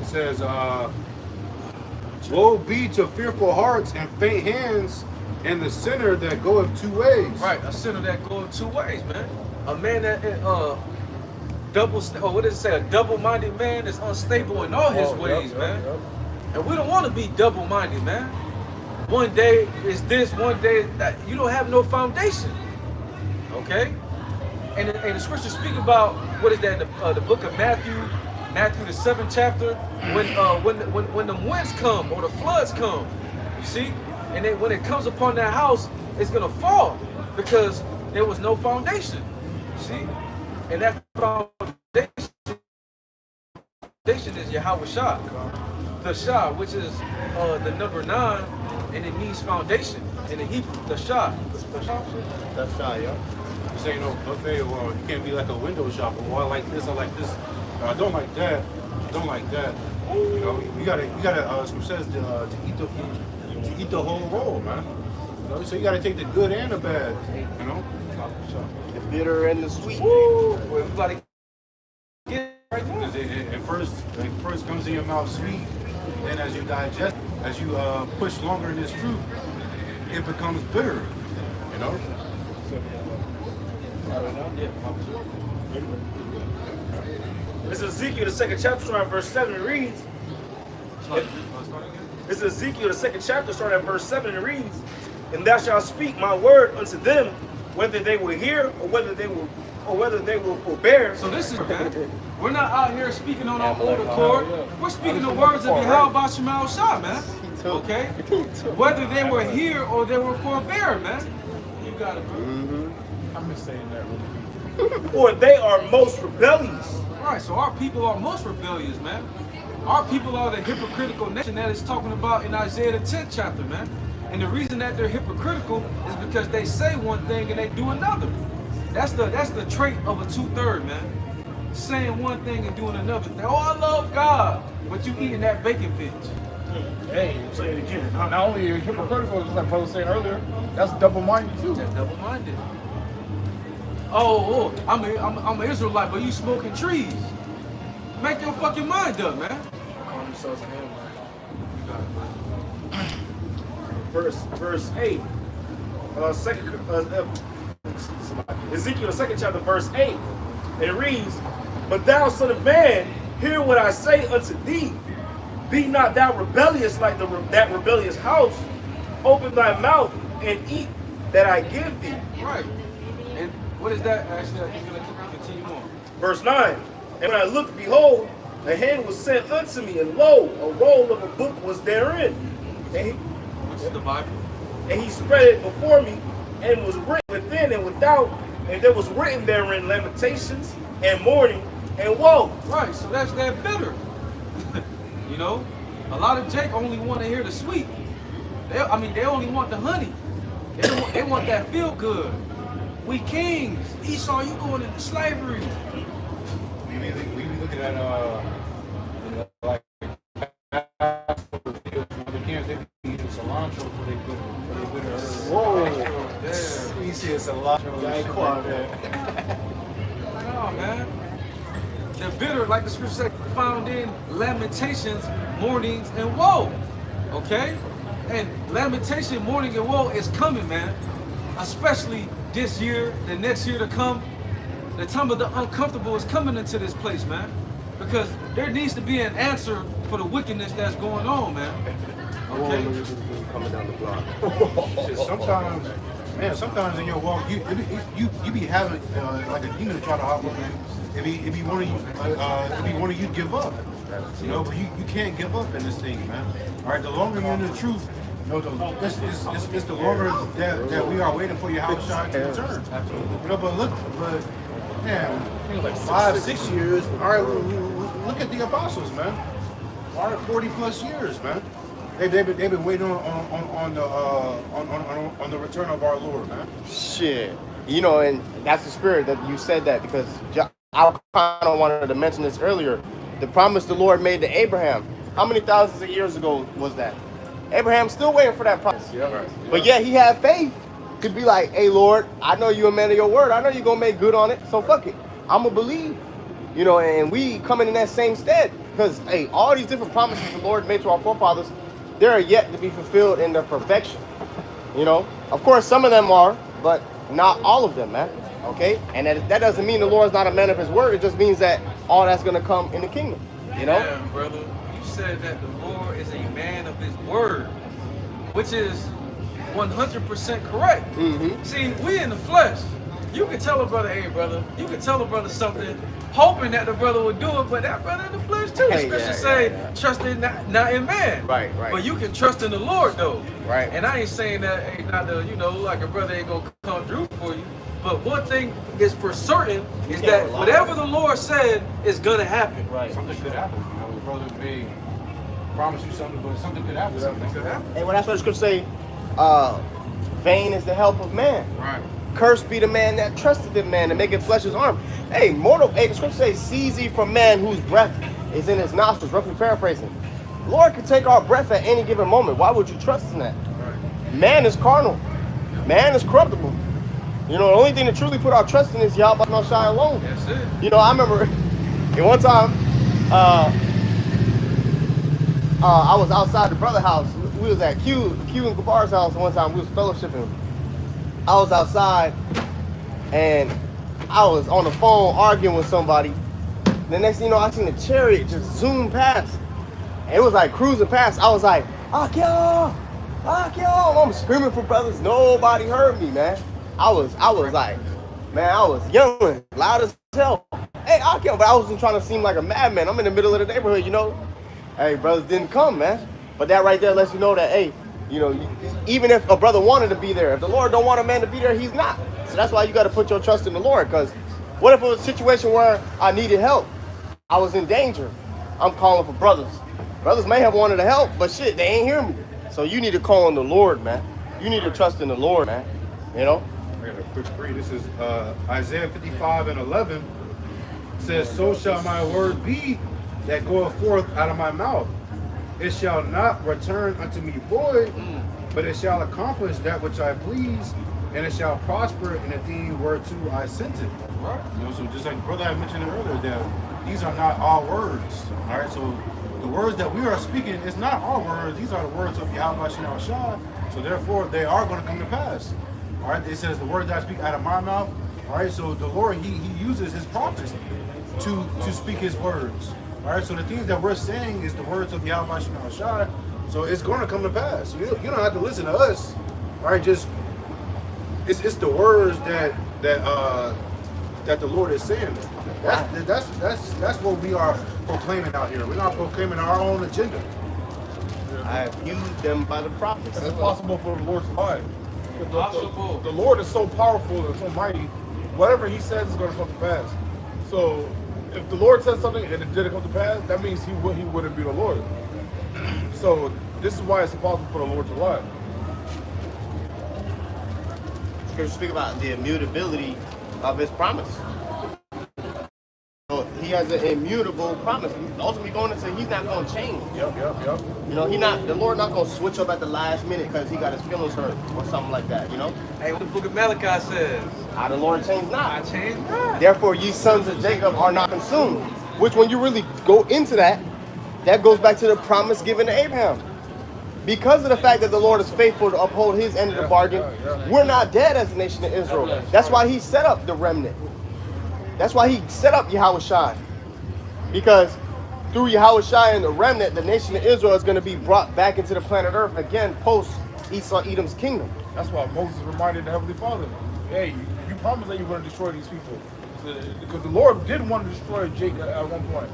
It says, woe be to fearful hearts and faint hands, and the sinner that goeth two ways. Right, a sinner that goeth two ways, man. A man that what does it say? A double-minded man is unstable in all his ways, man. And we don't want to be double-minded, man. One day is this, one day is that. You don't have no foundation, okay? And the scriptures speak about, what is that? The book of Matthew the 7th chapter, when the winds come or the floods come, you see, and then when it comes upon that house, it's gonna fall because there was no foundation. You see, and that foundation is Yahweh Shah, the Shah, which is the number 9, and it means foundation in the Hebrew. The Shah, That's shy, yeah. You say, no, okay, well, you can't be like a window shopper. Well, I like this, I like this. I don't like that. I don't like that. You know, you gotta. Scripture says to eat the whole roll, man. You know, so you gotta take the good and the bad. You know, The bitter and the sweet. woo, everybody get right there. because it first comes in your mouth sweet, then as you digest, as you push longer in this truth, it becomes bitter. You know. This is Ezekiel, the 2nd chapter, starting at verse 7, it reads. This is Ezekiel, the 2nd chapter, starting at verse 7, it reads, and thou shalt speak my word unto them, whether they will hear or whether they will forbear. So this is man. We're not out here speaking on our own accord. We're speaking the words of Yahweh Shemal Shah, man. Okay? Whether they were here or they were forbear, man. You got it, bro. I'm just saying that really. For they are most rebellious. Right, so our people are most rebellious, man. Our people are the hypocritical nation that is talking about in Isaiah the 10th chapter, man. And the reason that they're hypocritical is because they say one thing and they do another. That's the trait of a 2/3, man. Saying one thing and doing another thing. Oh, I love God, but you eating that bacon bitch. Hey, say it again. Not only are you hypocritical, just like brother was saying earlier, that's double-minded too. That's double-minded. Oh, I'm an Israelite, but you smoking trees. Make your fucking mind up, man. Call themselves a man, man. Verse 8. Ezekiel, the 2nd chapter, verse 8. And it reads, but thou, son of man, hear what I say unto thee. Be not thou rebellious like that rebellious house. Open thy mouth and eat that I give thee. Right. And what is that? Actually, I'm going to continue on. Verse 9. And when I looked, behold, a hand was sent unto me, and lo, a roll of a book was therein. Which is the Bible. And he spread it before me, and was written within and without, and there was written therein lamentations and mourning and woe. Right, so that's that bitter. You know, a lot of Jake only want to hear the sweet. They only want the honey. They want that feel good. We kings. Esau, you going into slavery. We be looking at like the cans they be eating cilantro for they put herbs. Whoa. Damn. You see it's a lot. I ain't quite that. No, man. The bitter, like the scripture said, found in lamentations, mournings, and woe. Okay? And lamentation, mourning, and woe is coming, man. Especially this year, the next year to come. The time of the uncomfortable is coming into this place, man. Because there needs to be an answer for the wickedness that's going on, man. Okay? Coming down the block. Shit, sometimes in your walk, you be having like a demon try to hop over you. It be wanting you to give up. You know, but you can't give up in this thing, man. All right, the longer you're in the truth, you know, it's the longer that we are waiting for your house shot to return. You know, but man, like 5-6 years. All right, look at the apostles, man. All right, 40+ years, man. They've been waiting on the return of our Lord, man. Shit. You know, and that's the spirit that you said that because I kind of wanted to mention this earlier. The promise the Lord made to Abraham. How many thousands of years ago was that? Abraham's still waiting for that promise. Yeah, right. But yet he had faith. Could be like, hey, Lord, I know you're a man of your word. I know you're going to make good on it. So fuck it. I'm going to believe. You know, and we coming in that same stead. Because, hey, all these different promises the Lord made to our forefathers, they're yet to be fulfilled in their perfection. You know, of course, some of them are, but not all of them, man. Okay, and that doesn't mean the Lord's not a man of His word. It just means that all that's gonna come in the kingdom. You know, Damn, brother, you said that the Lord is a man of His word, which is 100% correct. Mm-hmm. See, we in the flesh. You can tell a brother, hey, brother. You can tell a brother something, hoping that the brother would do it, but that brother in the flesh too. The Hey, scriptures yeah, say, yeah. trust in not in man. Right. But you can trust in the Lord though. Right. And I ain't saying that ain't not the, like a brother ain't gonna come through for you. But one thing is for certain is can't that rely whatever on the Lord said is gonna happen. Right. Something could happen. You know, the brother may promise you something, but something could happen. Something could happen. And when that's what the scripture say, vain is the help of man. Right. Cursed be the man that trusted in man and maketh flesh his arm. Hey, the scripture says, seize ye from man whose breath is in his nostrils, roughly paraphrasing. Lord can take our breath at any given moment. Why would you trust in that? Right. Man is carnal. Man is corruptible. You know, the only thing to truly put our trust in is Yahweh Shai alone. That's it. You know, I remember in one time, I was outside the brother house. We was at Q and Gabar's house one time. We was fellowshipping. I was outside and I was on the phone arguing with somebody. The next thing you know, I seen the chariot just zoom past. And it was like cruising past. I was like, Akio! Akio! I'm screaming for brothers. Nobody heard me, man. I was like, man, I was yelling, loud as hell. Hey, Akio! But I wasn't trying to seem like a madman. I'm in the middle of the neighborhood, you know. Hey, brothers didn't come, man. But that right there lets you know that, hey, you know, even if a brother wanted to be there, if the Lord don't want a man to be there, he's not. So that's why you got to put your trust in the Lord. Because what if it was a situation where I needed help? I was in danger. I'm calling for brothers. Brothers may have wanted to help, but shit, they ain't hear me. So you need to call on the Lord, man. You need to trust in the Lord, man. You know? I got a quick read. This is Isaiah 55:11. It says, so shall my word be that goeth forth out of my mouth. It shall not return unto me void, but it shall accomplish that which I please, and it shall prosper in the thing whereto I sent it. Right. You know, so just like brother I mentioned earlier, that these are not our words. All right, so the words that we are speaking is not our words. These are the words of Yahweh Shai Shai. So therefore, they are going to come to pass. All right, it says the words that I speak out of my mouth. All right, so the Lord he uses his prophets to speak his words. All right, so the things that we're saying is the words of Yahweh Shai Shai. So it's going to come to pass. You don't have to listen to us. All right, just it's the words that the Lord is saying. That's what we are proclaiming out here. We're not proclaiming our own agenda. I have used them by the prophets. It's impossible for the Lord to lie. Impossible. The Lord is so powerful and so mighty. Whatever He says is going to come to pass. So, if the Lord says something and it didn't come to pass, that means He wouldn't be the Lord. So, this is why it's impossible for the Lord to lie. Scripture speak about the immutability of His promise. So He has an immutable promise. Ultimately, going into He's not going to change. Yep. You know, the Lord not going to switch up at the last minute because He got His feelings hurt or something like that. You know, Hey, what the book of Malachi says, how the Lord changed I not. changed not. Therefore, ye sons of Jacob are not consumed. Which, when you really go into that, that goes back to the promise given to Abraham. Because of the fact that the Lord is faithful to uphold His end of the bargain, we're not dead as a nation of Israel. That's why He set up the remnant. That's why He set up Yahweh Shai. Because through Yahweh Shai and the remnant, the nation of Israel is going to be brought back into the planet Earth again post Esau Edom's kingdom. That's why Moses reminded the Heavenly Father, hey, you promised that you were going to destroy these people. Because the Lord did want to destroy Jacob at one point.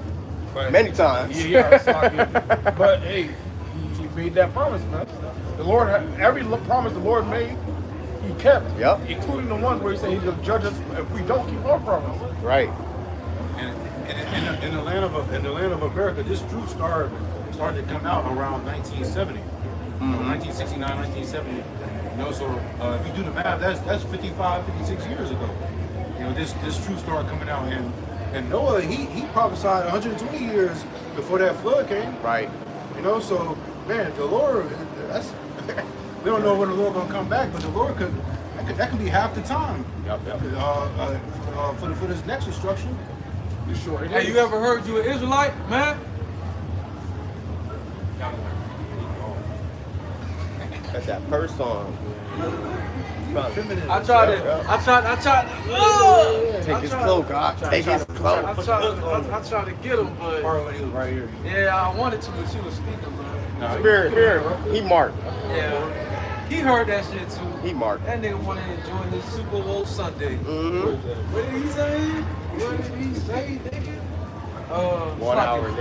But Many times. Yeah. But hey, He made that promise, man. The Lord, every promise the Lord made, He kept. Yep. Including the ones where He said He's going to judge us if we don't keep our promise. Right. And in the land of America, this truth started to come out around 1970, 1969, 1970. You know, so if you do the math, that's 55, 56 years ago. You know, this truth started coming out, and Noah he prophesied 120 years before that flood came. Right. You know, so man, the Lord, that's we don't know when the Lord gonna come back, but the Lord that could be half the time. Yep. For this next instruction. You sure? Hey, you ever heard you an Israelite, man? Got that purse on. I tried. Oh! Take his cloak, take his cloak. I tried to get him, but Right here. yeah, I wanted to, but she was speaking, bro. Spirit, here, he marked. Yeah, he heard that shit too. He marked. That nigga wanted to enjoy his Super Bowl Sunday. Mm-hmm. What did he say? What did he say, nigga? 1 fuck hour, it.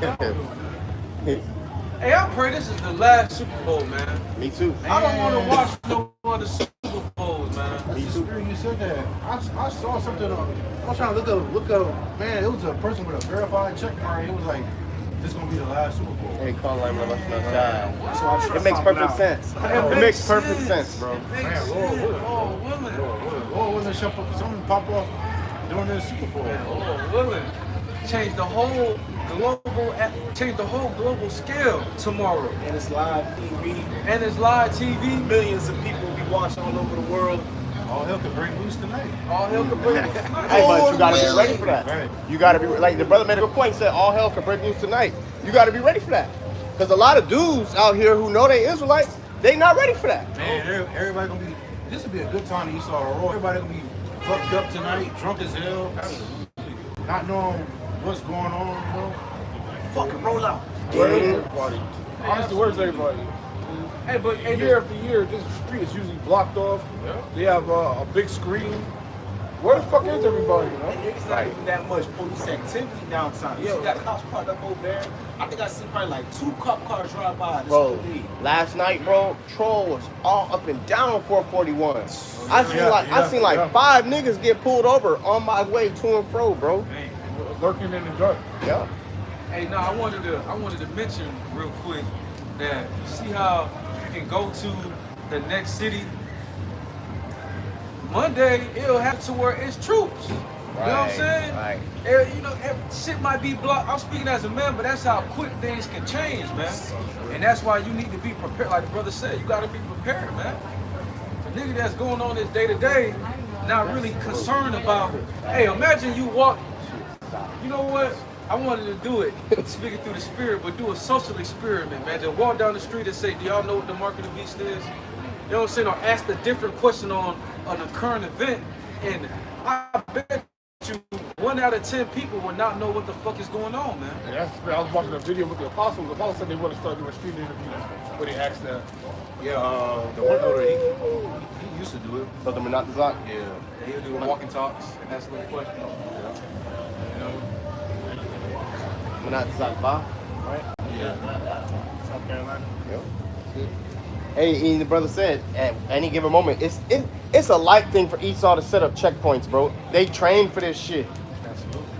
nigga. Hey, I pray this is the last Super Bowl, man. Me too. I don't want to watch no other Super Bowls, man. Me too. You said that. I saw something on. I was trying to look up. Man, it was a person with a verified check mark. It was like, this is gonna be the last Super Bowl. Hey, call line number That's why I try It makes perfect out. sense. It makes perfect sense, bro. Man, Oh, women. Oh, when something pop off during the Super Bowl. Oh, women. Change the whole global scale tomorrow. And it's live TV. And it's live TV. Millions of people will be watching all over the world. All hell could break loose tonight. All hell can break. Hey, but you gotta be ready for that. Right. You gotta be like the brother made a good point. He said all hell can break loose tonight. You gotta be ready for that. Because a lot of dudes out here who know they Israelites, they not ready for that. Man, everybody gonna be. This would be a good time to Esau or Roy. Everybody gonna be fucked up tonight, drunk as hell, not knowing what's going on, bro. Fucking roll out. Everybody. Honestly, where's everybody? Hey, but hey, Year after year, this street is usually blocked off. They have a big screen. Where the fuck is everybody, you know? It's not even that much police activity downtown. You got cops parked up over there. I think I seen probably like 2 cop cars drive by. Bro, last night, bro, Troll was all up and down 441. I seen like 5 niggas get pulled over on my way to and fro, bro. Lurking in the dark. Yeah. Hey, no, I wanted to mention real quick that you see how you can go to the next city. Monday, it'll have to where it's troops. You know what I'm saying? Right. You know, shit might be blocked. I'm speaking as a man, but that's how quick things can change, man. And that's why you need to be prepared. Like the brother said, you got to be prepared, man. The nigga that's going on this day to day, not really concerned about. Hey, imagine you walk. You know what? I wanted to do it, speaking through the spirit, but do a social experiment, man. Just walk down the street and say, do y'all know what the mark of the beast is? You know what I'm saying? Or ask a different question on a current event, and I bet you 1 out of 10 people would not know what the fuck is going on, man. Yeah, I was watching a video with the apostles. The apostles said they want to start doing street interviews where they ask that. Yeah, the one brother, he used to do it. So the Menatazak? Yeah. He'll do walking talks and ask little questions. You know? Menatazak Ba, right? Yeah. South Carolina. Yep. Hey, and the brother said at any given moment, it's a light thing for Esau to set up checkpoints, bro. They train for this shit.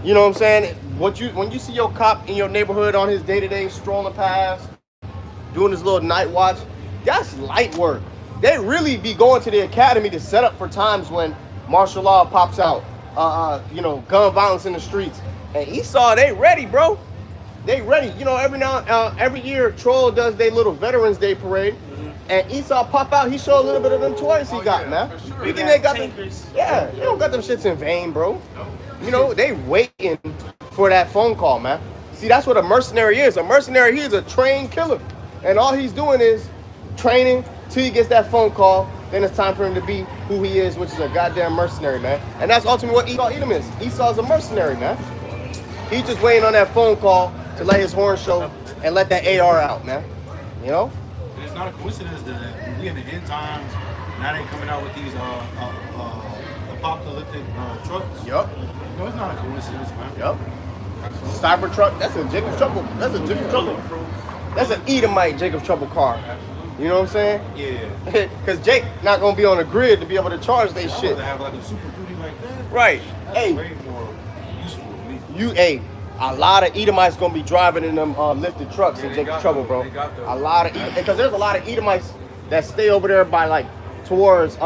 You know what I'm saying? When you see your cop in your neighborhood on his day-to-day strolling past, doing his little night watch, that's light work. They really be going to the academy to set up for times when martial law pops out, gun violence in the streets. And Esau, they ready, bro. They ready. You know, every year, Troll does their little Veterans Day parade. And Esau pop out, he show a little bit of them toys he got, man. for sure. You think they got them? Yeah, you don't got them shits in vain, bro. You know, they waiting for that phone call, man. See, that's what a mercenary is. A mercenary, he is a trained killer. And all he's doing is training till he gets that phone call. Then it's time for him to be who he is, which is a goddamn mercenary, man. And that's ultimately what Esau Edom is. Esau's a mercenary, man. He's just waiting on that phone call to let his horn show and let that AR out, man. You know? It's not a coincidence that we in the end times, now they coming out with these apocalyptic trucks. Yup. No, it's not a coincidence, man. Yup. Cybertruck, that's a Jacob Trouble. That's a Jacob Trouble. That's an Edomite Jacob Trouble car. You know what I'm saying? Yeah. Because Jake not going to be on the grid to be able to charge they I shit. would have like a super duty like that. Right. That's Hey, way more useful to me. a lot of Edomites going to be driving in them lifted trucks in they Jacob got Trouble, them. bro. They got them. A lot of, because there's a lot of Edomites that stay over there by like towards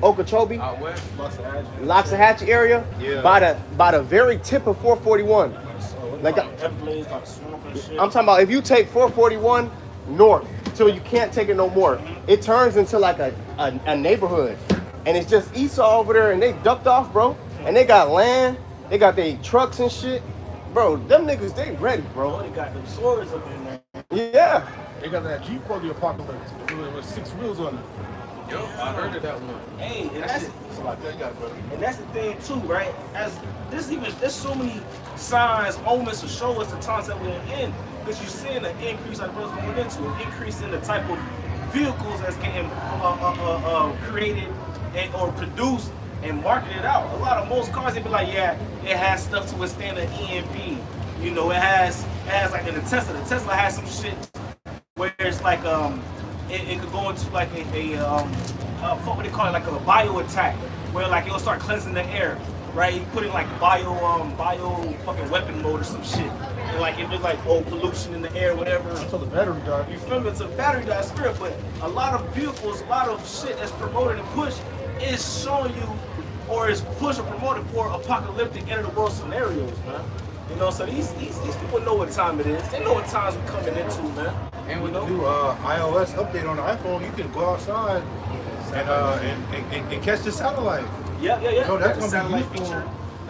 Okeechobee. Out west. Loxahatchee area, Yeah. by the very tip of 441. Like Everglades, like swamp and shit. I'm talking about if you take 441 north till you can't take it no more, it turns into like a neighborhood, and it's just Esau over there, and they ducked off, bro, and they got land, they got their trucks and shit, bro. Them niggas, they ready, bro. They got them swords up in there. Yeah. They got that Jeep called the Apocalypse with 6 wheels on it. Yo, I heard of that one. Hey, and that's So like that, you got it, brother. And that's the thing too, right? As there's so many signs, omens to show us the times that we're in, because you're seeing an increase, like brothers going into an increase in the type of vehicles that's getting created and or produced and marketed out. A lot of most cars, they be like, yeah, it has stuff to withstand an EMP. You know, it has like in the Tesla. The Tesla has some shit where it's like it could go into like what they call it, like a bio attack, where like it'll start cleansing the air, right? You put in like bio fucking weapon mode or some shit, and like if it's like pollution in the air, whatever. Until the battery died. You feel me? It's a battery died spirit, but a lot of vehicles, a lot of shit that's promoted and pushed is showing you, or is pushed or promoted for apocalyptic end of the world scenarios, man. You know, so these people know what time it is. They know what times we're coming into, man. And with the new iOS update on the iPhone, you can go outside and catch the satellite. Yeah. So that's the gonna be satellite useful. feature.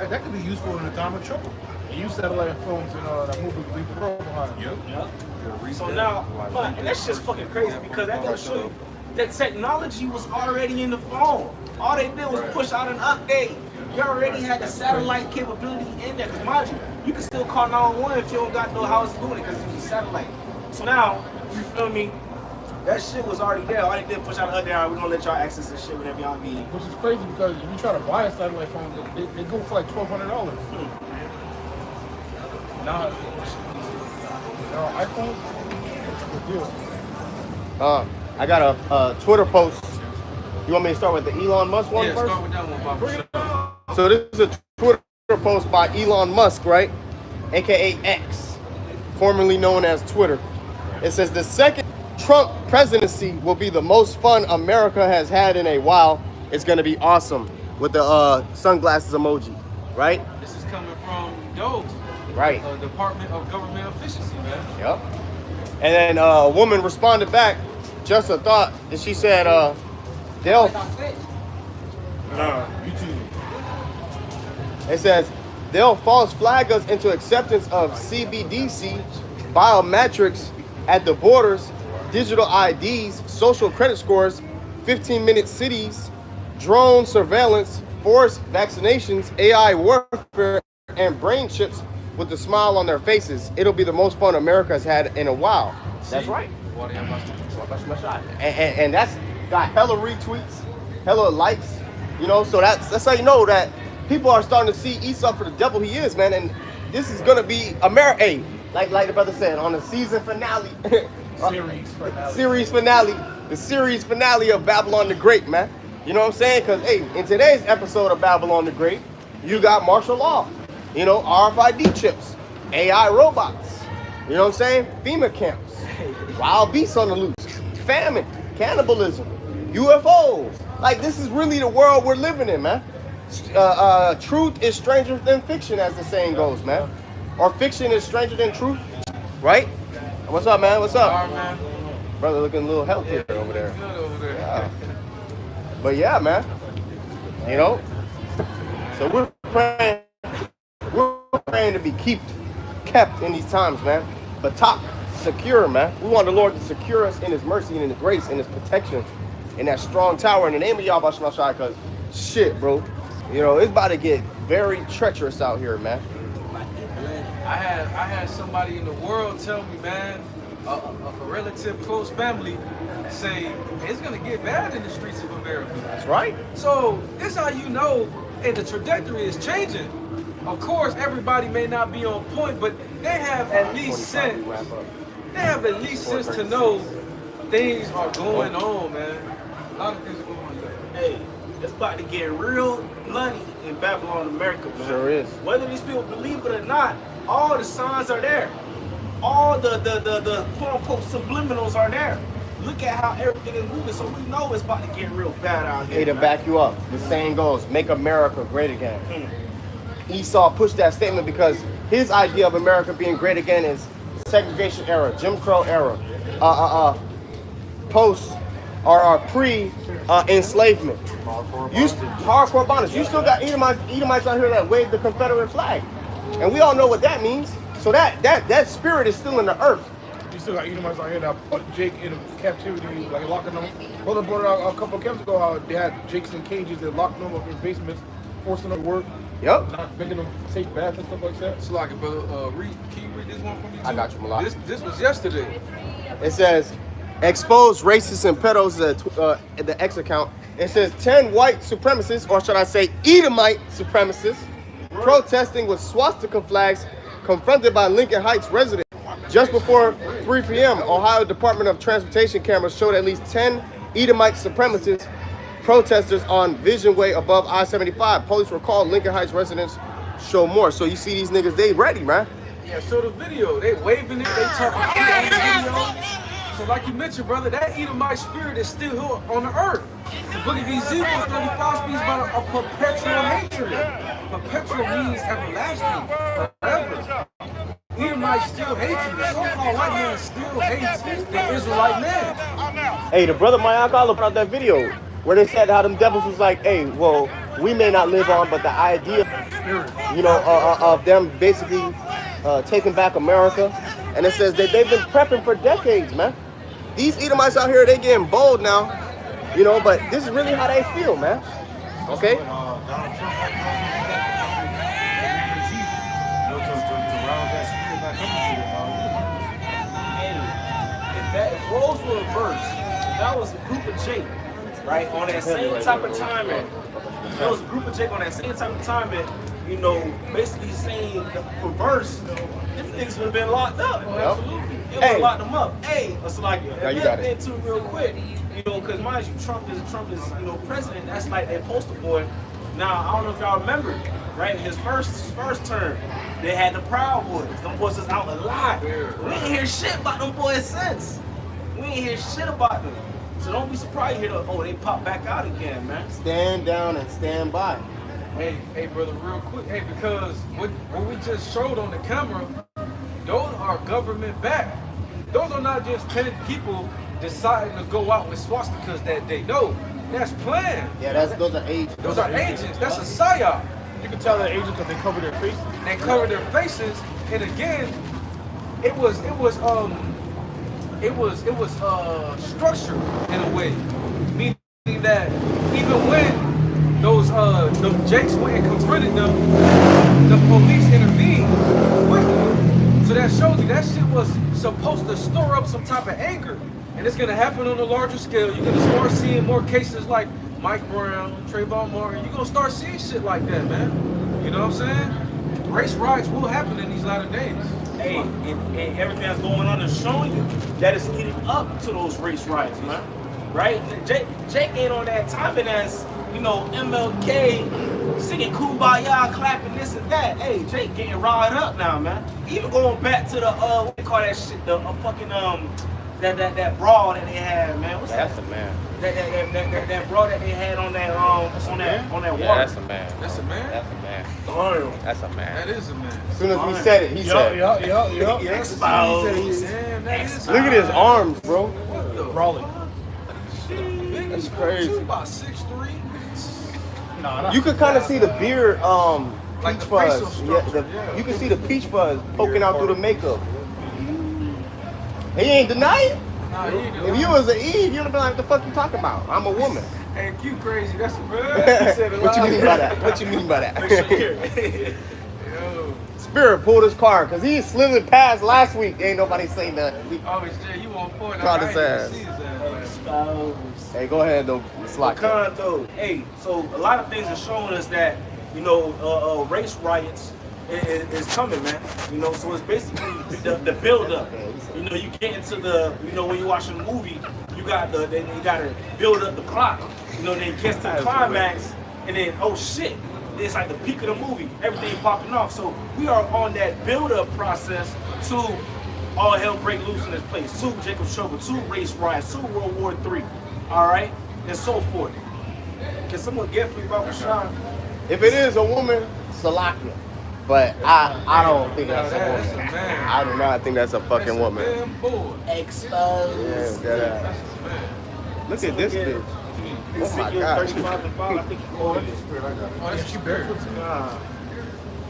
That could be useful in a time of trouble. They use satellite phones in that movie Leave the World Behind. Yep. Yeah. So now, and that's just fucking crazy because that goes show you that technology was already in the phone. All they did was push out an update. You already had the satellite capability in there. Because mind you can still call 911 if you don't got no how it's doing it because it's a satellite. So now, you feel me? That shit was already there. All they did push out an update. We're gonna let y'all access this shit whenever y'all need. Which is crazy because if you try to buy a satellite phone, they go for like $1,200. Now iPhones, it's a good deal. I got a Twitter post. You want me to start with the Elon Musk one Yeah, first? start with that one, Bob. So this is a Twitter post by Elon Musk, right? AKA X, formerly known as Twitter. It says the second Trump presidency will be the most fun America has had in a while. It's gonna be awesome with the sunglasses emoji, right? This is coming from DOGE, Right. Department of Government Efficiency, man. Yep. And then a woman responded back, just a thought, and she said, they'll. Nah. It says they'll false flag us into acceptance of CBDC, biometrics at the borders, digital IDs, social credit scores, 15-minute cities, drone surveillance, forced vaccinations, AI warfare, and brain chips with a smile on their faces. It'll be the most fun America has had in a while. That's right. And that's got hella retweets, hella likes, you know, so that's how you know that people are starting to see Esau for the devil he is, man. And this is gonna be America. Hey, like the brother said, on the season finale, the series finale of Babylon the Great, man. You know what I'm saying? Because hey, in today's episode of Babylon the Great, you got martial law, you know, RFID chips, AI robots, you know what I'm saying? FEMA camps, wild beasts on the loose, famine, cannibalism, UFOs. Like, this is really the world we're living in, man. Truth is stranger than fiction, as the saying goes, man. Or fiction is stranger than truth, right? What's up, man? What's up? All right, man. Brother looking a little healthier over there. Good over there. Yeah. But yeah, man. You know? So we're praying to be kept in these times, man. But secure, man. We want the Lord to secure us in his mercy and in his grace and his protection in that strong tower in the name of Yahweh Shemashai, because shit, bro. You know, it's about to get very treacherous out here, man. I had somebody in the world tell me, man, a relative, close family, say it's gonna get bad in the streets of America. That's right. So this how you know, and the trajectory is changing. Of course, everybody may not be on point, but they have at least sense. They have at least sense to know things are going on, man. A lot of things are going on. Hey, it's about to get real bloody in Babylon, America, man. Sure is. Whether these people believe it or not, all the signs are there. All the quote-unquote subliminals are there. Look at how everything is moving, so we know it's about to get real bad out here. Hey, to back you up, the saying goes, make America great again. Esau pushed that statement because his idea of America being great again is segregation era, Jim Crow era, post or pre-enslavement. Hardcore bondage. You still got Edomites out here that wave the Confederate flag. And we all know what that means. So that spirit is still in the earth. You still got Edomites out here that put Jake in captivity, like locking them. Brother brought out a couple of camps ago how they had Jakes in cages, they locked them up in basements, forcing them to work. Yep. Not making them take baths and stuff like that. It's like, brother, can you read this one for me too? I got you, Malak. This was yesterday. It says, expose racists and pedos at the X account. It says 10 white supremacists, or should I say Edomite supremacists, protesting with swastika flags confronted by Lincoln Heights residents. Just before 3 p.m., Ohio Department of Transportation cameras showed at least 10 Edomite supremacist protesters on Vision Way above I-75. Police recalled Lincoln Heights residents show more. So you see these niggas, they ready, man. Yeah, show the video. They waving it, they talking shit on the video. So like you mentioned, brother, that Edomite spirit is still here on the earth. The book of Ezekiel 35 speaks about a perpetual hatred. Perpetual means everlasting, forever. Edomite still hates you. The so-called white man still hates the Israelite man. Hey, the brother Mayakala put out that video where they said how them devils was like, hey, well, we may not live on, but the idea, you know, of them basically taking back America. And it says that they've been prepping for decades, man. These Edomites out here, they getting bold now, you know, but this is really how they feel, man. Okay? Donald Trump to rouse that spirit back up If roles were reversed, that was a group of Jake, right? On that same type of timing. There was a group of Jake on that same type of timing, you know, basically saying the reverse, them niggas would have been locked up. Absolutely. It would have locked them up. Hey, it's like, it. too real quick, you know, because mind you, Trump is, you know, president. That's like their poster boy. Now, I don't know if y'all remember, right? His first term, they had the Proud Boys. Them boys was out a lot. We ain't hear shit about them boys since. We ain't hear shit about them. So don't be surprised to hear, they pop back out again, man. Stand down and stand by. Hey, brother, real quick. Hey, because what we just showed on the camera, those are government backed. Those are not just 10 people deciding to go out with swastikas that day. No, that's planned. Yeah, those are agents. Those are agents. That's a psyop. You can tell that agents because they cover their faces. They cover their faces, and again, it was structured in a way, meaning that even when those Jakes went and confronted them, the police intervened quickly. So that shows you that shit was supposed to store up some type of anger, and it's gonna happen on a larger scale. You're gonna start seeing more cases like Mike Brown, Trayvon Martin. You're gonna start seeing shit like that, man. You know what I'm saying? Race riots will happen in these latter days. Hey, and everything that's going on is showing you that it's leading up to those race riots, man. Right? Jake ain't on that timing as, you know, MLK singing Kumbaya, clapping this and that. Hey, Jake getting riled up now, man. Even going back to the what they call that shit, the fucking that brawl that they had, man. What's That's that? a man. That brawl that they had on that on that water. That's a man. That's a man? That's a man. Oh, That's a man. That is a man. As soon as we said it, he said it. exposed. Damn, that is Look at his arms, bro. What the? Brawling. That's crazy. About 6'3". Nah, You could kind of see the beard, Like peach the facial fuzz. structure, Yeah, yeah. you can see the peach fuzz poking out through the makeup. He ain't denying. Nah, he ain't If you was an Eve, you'd have been like, "The fuck you talking about? I'm a woman." Hey, Q crazy. That's a man. He said it What you loud. mean by that? What you mean by that? Yo. Spirit pulled his car because he slid past last week. Ain't nobody saying nothing. Oh, it's Jay. You on point. Caught I his ain't even ass. see his ass, man. Exposed. Hey, go ahead though. Slot. Con though, hey, so a lot of things are showing us that, you know, race riots is coming, man. You know, so it's basically the build up. You know, you get into the, you know, when you're watching a movie, you gotta build up the clock. You know, then it gets to the climax, and then oh shit, it's like the peak of the movie. Everything popping off. So we are on that build up process to all hell break loose in this place. To Jacob's Trouble, to race riots, to World War III. All right, and so forth. Can someone get free Baba Sean? If it is a woman, Salakia. But I don't think that's a That's a woman. man. I do not think that's a fucking That's a woman. damn boy. Exposed. Yeah, that That's a man. Look at this bitch. Oh my Ezekiel God. 35 and 5, I think you called it. Oh, that's you barefoot too. Nah.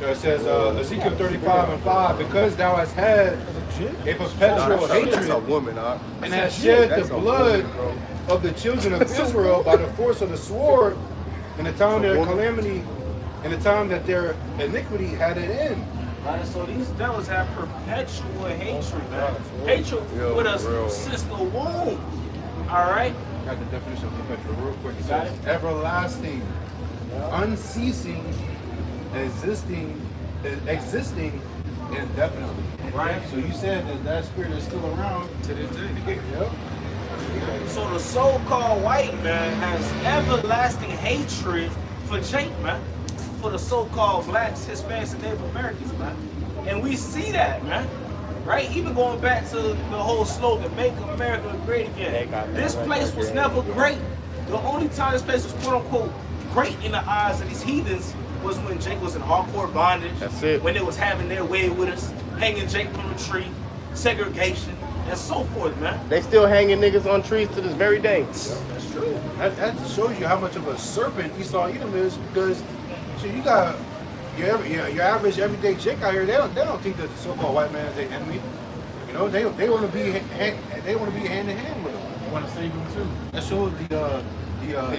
It says Ezekiel 35 and 5, because thou hast had a perpetual That's a hatred, woman, huh? and has shed That's the a blood woman, bro. of the children of Israel by the force of the sword in the time It's a their woman. calamity, in the time that their iniquity had an end. Right, so these devils have perpetual hatred, man. Hatred Yo, with us real. since the womb. All right? Got the definition of perpetual real quick. It Got says it? everlasting, unceasing, existing indefinitely. Right. So you said that that spirit is still around To this day. Yep. So the so-called white man has everlasting hatred for Jake, man. For the so-called blacks, Hispanics, and Native Americans, man. And we see that, man. Right? Even going back to the whole slogan, make America great again. This place was never great. The only time this place was quote-unquote great in the eyes of these heathens was when Jake was in hardcore bondage. That's it. When they was having their way with us, hanging Jake from the tree, segregation, and so forth, man. They still hanging niggas on trees to this very day. That's true. That shows you how much of a serpent Esau Edom is, because shit, you got your average everyday chick out here. They don't think that the so-called white man is their enemy. You know, they want to be hand in hand with them. I want to save him too. That shows the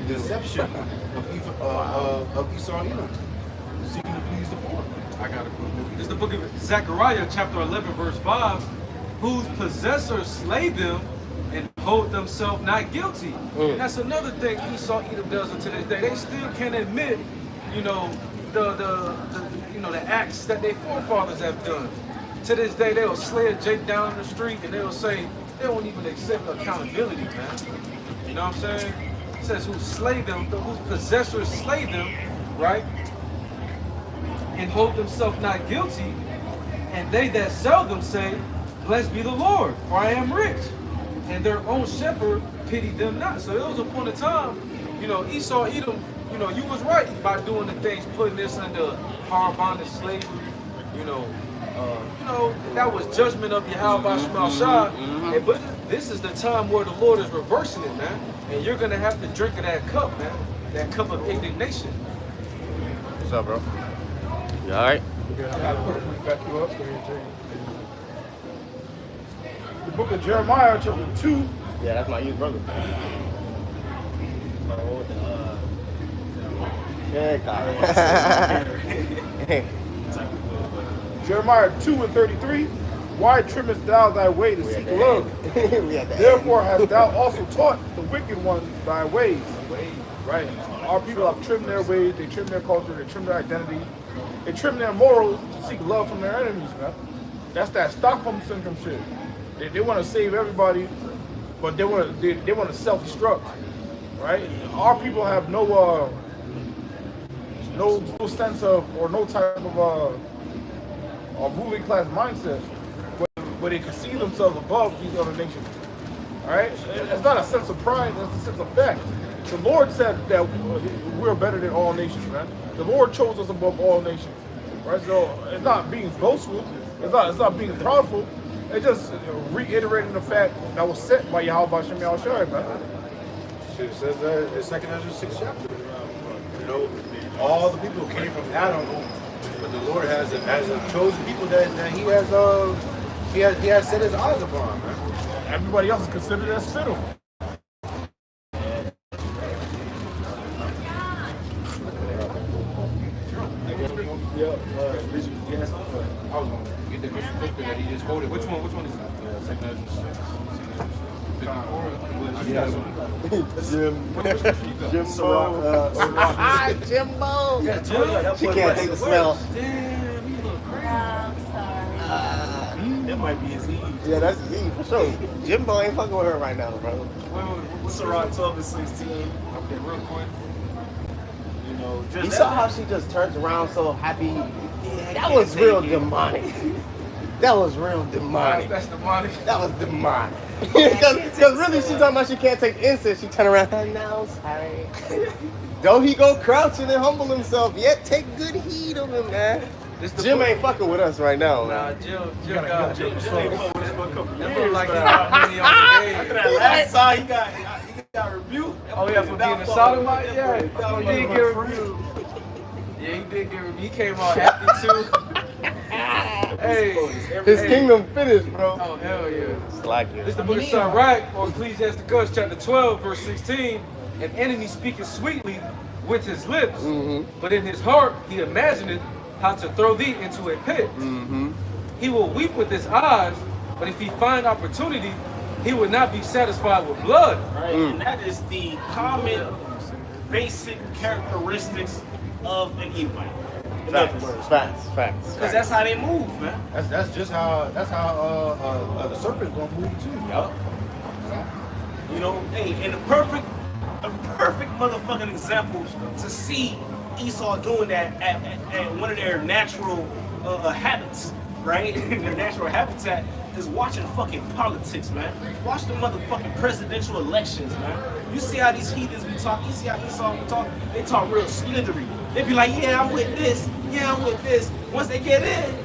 deception of Esau Edom, seeking to please the poor. I got it. It's the book of Zechariah, chapter 11, verse 5. Whose possessors slay them and hold themselves not guilty. And that's another thing Esau Edom does unto this day. They still can't admit, you know, the acts that their forefathers have done. To this day, they'll slay a Jake down in the street and they'll say they won't even accept accountability, man. You know what I'm saying? It says who slay them, whose possessors slay them, right? And hold themselves not guilty. And they that sell them say, blessed be the Lord, for I am rich. And their own shepherd pitied them not. So there was a point of time, you know, Esau Edom, you know, you was right by doing the things, putting this under hard bondage slavery, you know, that was judgment of Yahweh Shema Shah. But this is the time where the Lord is reversing it, man. And you're gonna have to drink of that cup, man. That cup of indignation. What's up, bro? You all right? Back you up. The book of Jeremiah, chapter 2. Yeah, that's my youth brother. Yeah, God. Jeremiah 2 and 33. Why trimmest thou thy way to seek love? Therefore hast thou also taught the wicked ones thy ways. Right? Our people have trimmed their ways, they trim their culture, they trim their identity, they trim their morals to seek love from their enemies, man. That's that Stockholm syndrome shit. They want to save everybody, but they want to self-destruct, right? Our people have no sense of, or no type of a ruling class mindset, where they can see themselves above these other nations. All right, it's not a sense of pride; it's a sense of fact. The Lord said that we're better than all nations, man. The Lord chose us above all nations, right? So it's not being boastful, it's not being proudful. It's just reiterating the fact that was set by Yahweh Shem Yahushua, man. It says that in 2 Ezra 6 chapter. You know, all the people came from Adam, but the Lord has chosen people that He has set His eyes upon, man. Everybody else is considered as spittle. Yeah, yes. I was going to get the Christian scripture that he just quoted. Which one is it? Yeah, 2 Ezra 6. Jimbo. Jim? She can't take the smell. Damn, you look crazy. I'm sorry. That might be his Eve. Yeah, that's E for sure. Jimbo ain't fucking with her right now, bro. What's Sirach 12 and 16. Okay, real quick. You know, just You saw how she just turns around so happy? That was real demonic. That was real demonic. That's demonic. That was demonic. Because really, she's talking about she can't take incense. She turn around, no, sorry. Though he go crouching and humble himself, yet take good heed of him, man. Jim ain't fucking with us right now, Nah, man. Jim got Jim ain't fucked with us for a couple That years. look like he but, got money on the after day. that last song, he got rebuked. Oh yeah, for being a sodomite? Yeah, he did get rebuked. Yeah, he did get rebuked. He came out happy too. Hey, His kingdom finished, bro. oh hell yeah. It's like it. This is the book of Sirach, or Ecclesiasticus, chapter 12, verse 16. An enemy speaketh sweetly with his lips, but in his heart he imagineth how to throw thee into a pit. He will weep with his eyes, but if he find opportunity, he will not be satisfied with blood. Right, and that is the common, basic characteristics of an Edomite. In other words, Facts. because that's how they move, man. That's just how the serpent's gonna move too. Yup. You know, hey, and a perfect motherfucking example to see Esau doing that at one of their natural habits, right? Their natural habitat is watching fucking politics, man. Watch the motherfucking presidential elections, man. You see how these heathens be talking? You see how Esau be talking? They talk real slithery. They be like, yeah, I'm with this. Yeah, I'm with this. Once they get in,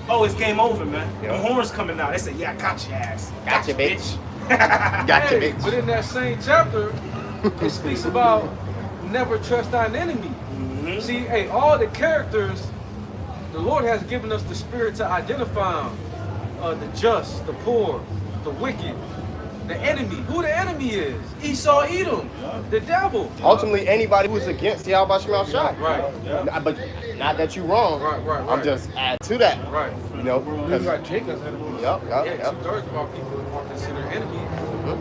oh, it's game over, man. Yep. The horns coming out. They say, yeah, I got your ass. Gotcha, bitch. bitch. Gotcha, Hey, bitch. but in that same chapter, it speaks about never trust thine enemy. See, hey, all the characters, the Lord has given us the spirit to identify them. The just, the poor, the wicked, the enemy. Who the enemy is? Esau, Edom, the devil. Ultimately, anybody who's against Yahweh Shema Shai. Right. But not that you're wrong. Right. I'm just add to that. Right. You know, He's because like Jacob's had a yep. Yeah, 2/3 of our people are considered enemies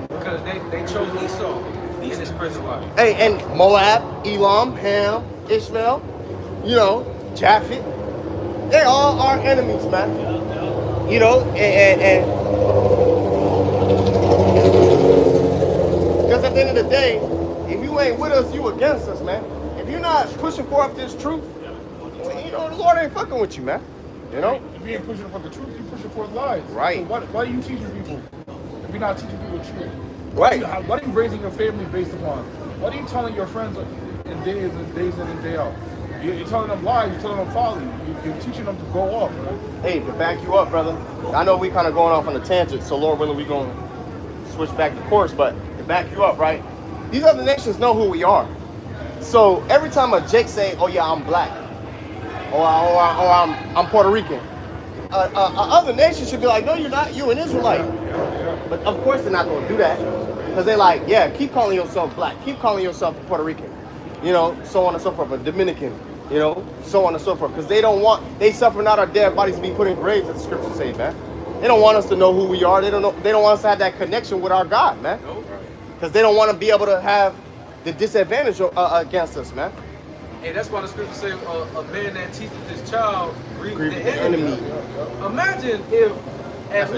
because they chose Esau in his present life. Hey, and Moab, Elam, Ham, Ishmael, you know, Japhet, they all are enemies, man. You know, and because at the end of the day, if you ain't with us, you against us, man. If you're not pushing forth this truth, you know, the Lord ain't fucking with you, man. You know? If you ain't pushing for the truth, you're pushing for lies. Right. So why are you teaching people if you're not teaching people the truth? Right. What are you raising your family based upon? What are you telling your friends in days in and day out? You're telling them lies, you're telling them folly, you're teaching them to go off, man. Hey, to back you up, brother, I know we kind of going off on a tangent, so Lord willing, we going to switch back the course, but to back you up, right? These other nations know who we are. So every time a Jake say, oh yeah, I'm black, or I'm Puerto Rican, other nations should be like, no, you're not, you're an Israelite. But of course they're not going to do that, because they're like, yeah, keep calling yourself black, keep calling yourself a Puerto Rican, you know, so on and so forth, a Dominican, you know, so on and so forth, because they suffer not our dead bodies to be put in graves, as the scriptures say, man. They don't want us to know who we are. They don't want us to have that connection with our God, man. Because they don't want to be able to have the disadvantage against us, man. And that's why the scripture says a man that teaches his child grieve Grieve the the enemy. enemy. Imagine if at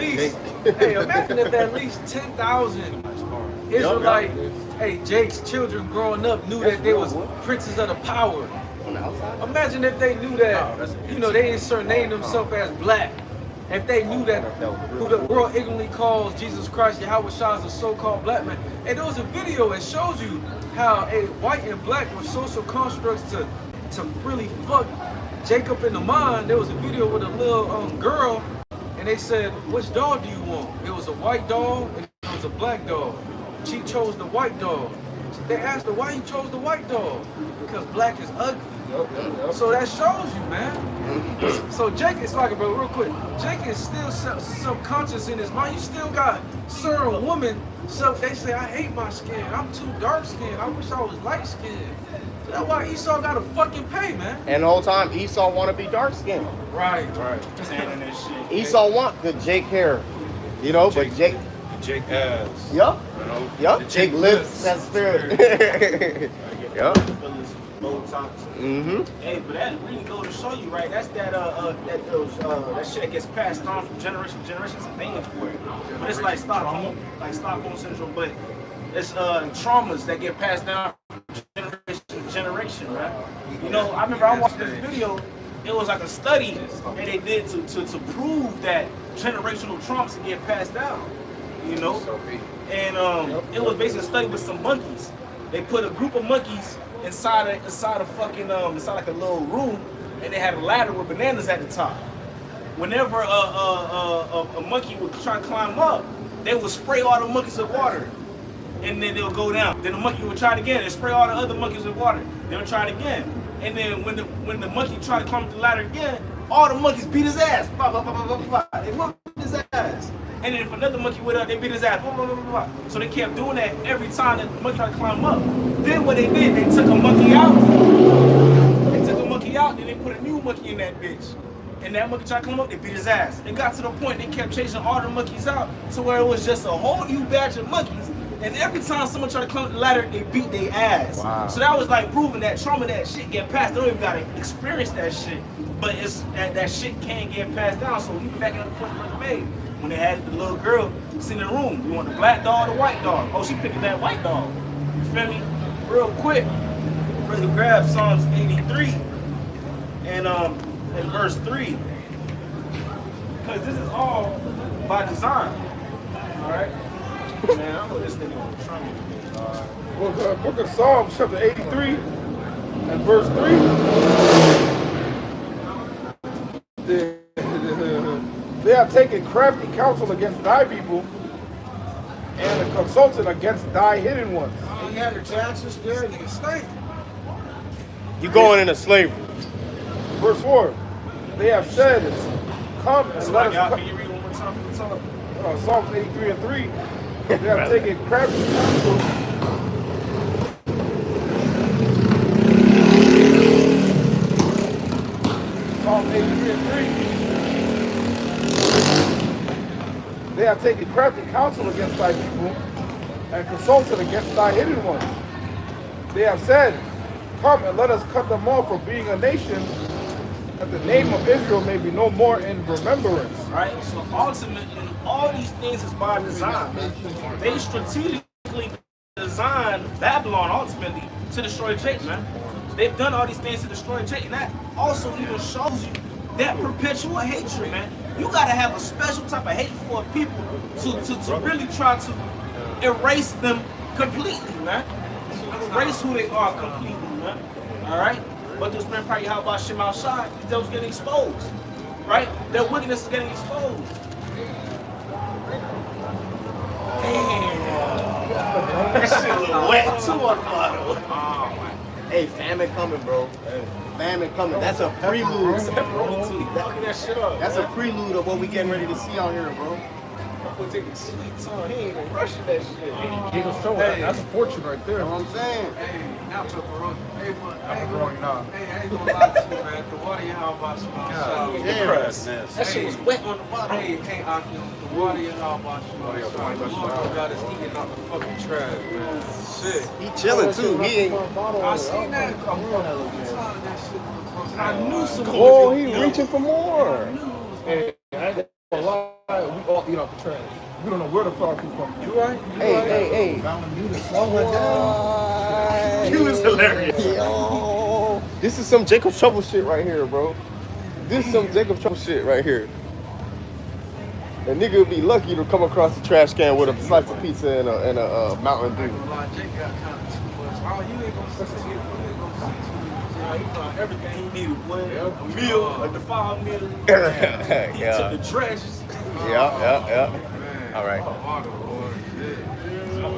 least 10,000 Israelite, hey, Jake's children growing up knew that they was princes of the power. Imagine if they knew that, you know, they didn't surname themselves as black. If they knew that who the world ignorantly calls Jesus Christ, Yahweh Shai, is a so-called black man. And there was a video that shows you how a white and black were social constructs to really fuck Jacob in the mind. There was a video with a little girl, and they said, which dog do you want? It was a white dog and it was a black dog. She chose the white dog. They asked her why you chose the white dog. Because black is ugly. So that shows you, man. So Jake is like, bro, real quick. Jake is still subconscious in his mind. You still got certain women. So they say, I hate my skin. I'm too dark skinned. I wish I was light skinned. So that's why Esau got to fucking pay, man. And the whole time Esau want to be dark skinned. Right. Saying that shit. Esau want the Jake hair, you know, but Jake. Jake ass. Yup. You know? Yup. The Jake lips that spirit. Yup. Fellas, low tops. Mm-hmm. Hey, but that really go to show you, right? That's that shit that gets passed on from generation to generation. It's a name for it, but it's like Stockholm syndrome. But it's traumas that get passed down from generation to generation, right? You know, I remember I watched this video. It was like a study that they did to prove that generational traumas can get passed down. You know, and it was basically a study with some monkeys. They put a group of monkeys inside a fucking inside like a little room, and they had a ladder with bananas at the top. Whenever a monkey would try to climb up, they would spray all the monkeys with water, and then they'll go down. Then the monkey would try it again and spray all the other monkeys with water. They'll try it again, and then when the monkey tried to climb up the ladder again, all the monkeys beat his ass. Blah, blah, blah, blah, blah, blah. They whooped his ass. And then if another monkey went up, they beat his ass. Blah, blah, blah, blah, blah. So they kept doing that every time that the monkey tried to climb up. Then what they did, they took a monkey out. Then they put a new monkey in that bitch. And that monkey tried to climb up, they beat his ass. It got to the point they kept chasing all the monkeys out to where it was just a whole new batch of monkeys. And every time someone tried to climb the ladder, they beat their ass. Wow. So that was like proving that trauma, that shit get passed. They don't even gotta experience that shit. But it's that shit can't get passed down. So even back at the point brother made, when they had the little girl sitting in the room, you want the black dog or the white dog? Oh, she picking that white dog. You feel me? Real quick, brother grab Psalms 83 and in verse 3. Because this is all by design. Alright? Man, I'm gonna this nigga on the trumpet. Book of Psalms, chapter 83, and verse 3. They have taken crafty counsel against thy people, and consulted against thy hidden ones. And you had your taxes there, you can stay. You going into slavery. Verse 4. They have said, come and let Y'all, us can you read one more time from the top? Psalms 83 and 3. They have taken crafty counsel. Psalms 83 and 3. They have taken crafty counsel against thy people, and consulted against thy hidden ones. They have said, come and let us cut them off from being a nation, that the name of Israel may be no more in remembrance. Right? So ultimately, all these things is by design, man. They strategically designed Babylon ultimately to destroy Jake, man. They've done all these things to destroy Jake, and that also even shows you that perpetual hatred, man. You gotta have a special type of hatred for people to really try to erase them completely, man. Erase who they are completely, man. Alright? But this man probably how about Shem outside, these devils getting exposed. Right? Their wickedness is getting exposed. Damn. That shit a little wet too on the bottle. Hey, famine coming, bro. Famine coming. That's a prelude. That shit up. That's a prelude of what we getting ready to see out here, bro. We're taking sweet time. He ain't even rushing that shit. Jacob's trouble. That's a fortune right there. You know what I'm saying? Hey, now pepperoni. Hey, but I ain't Pepperoni, gonna, nah. hey, I ain't gonna lie to you, man. The water you how about you That shit was wet on the bottom. Hey, Akim, the water you how about you Lord God is eating out the fucking trash, man. Shit. He chilling too. He ain't. I seen that. I knew some. Oh, he reaching for more. Hey, I ain't gonna lie, we all eat out the trash. We don't know where the fuck food comes from. You right? Hey. He was hilarious. Yo. This is some Jacob's trouble shit right here, bro. This is some Jacob's trouble shit right here. A nigga would be lucky to come across a trash can with a slice of pizza and a Mountain Dew. Jake got kind of too much. Oh, you ain't gonna see it. He found everything he needed. A meal, a defiled meal. He Yeah. took the trash. Yeah. All right.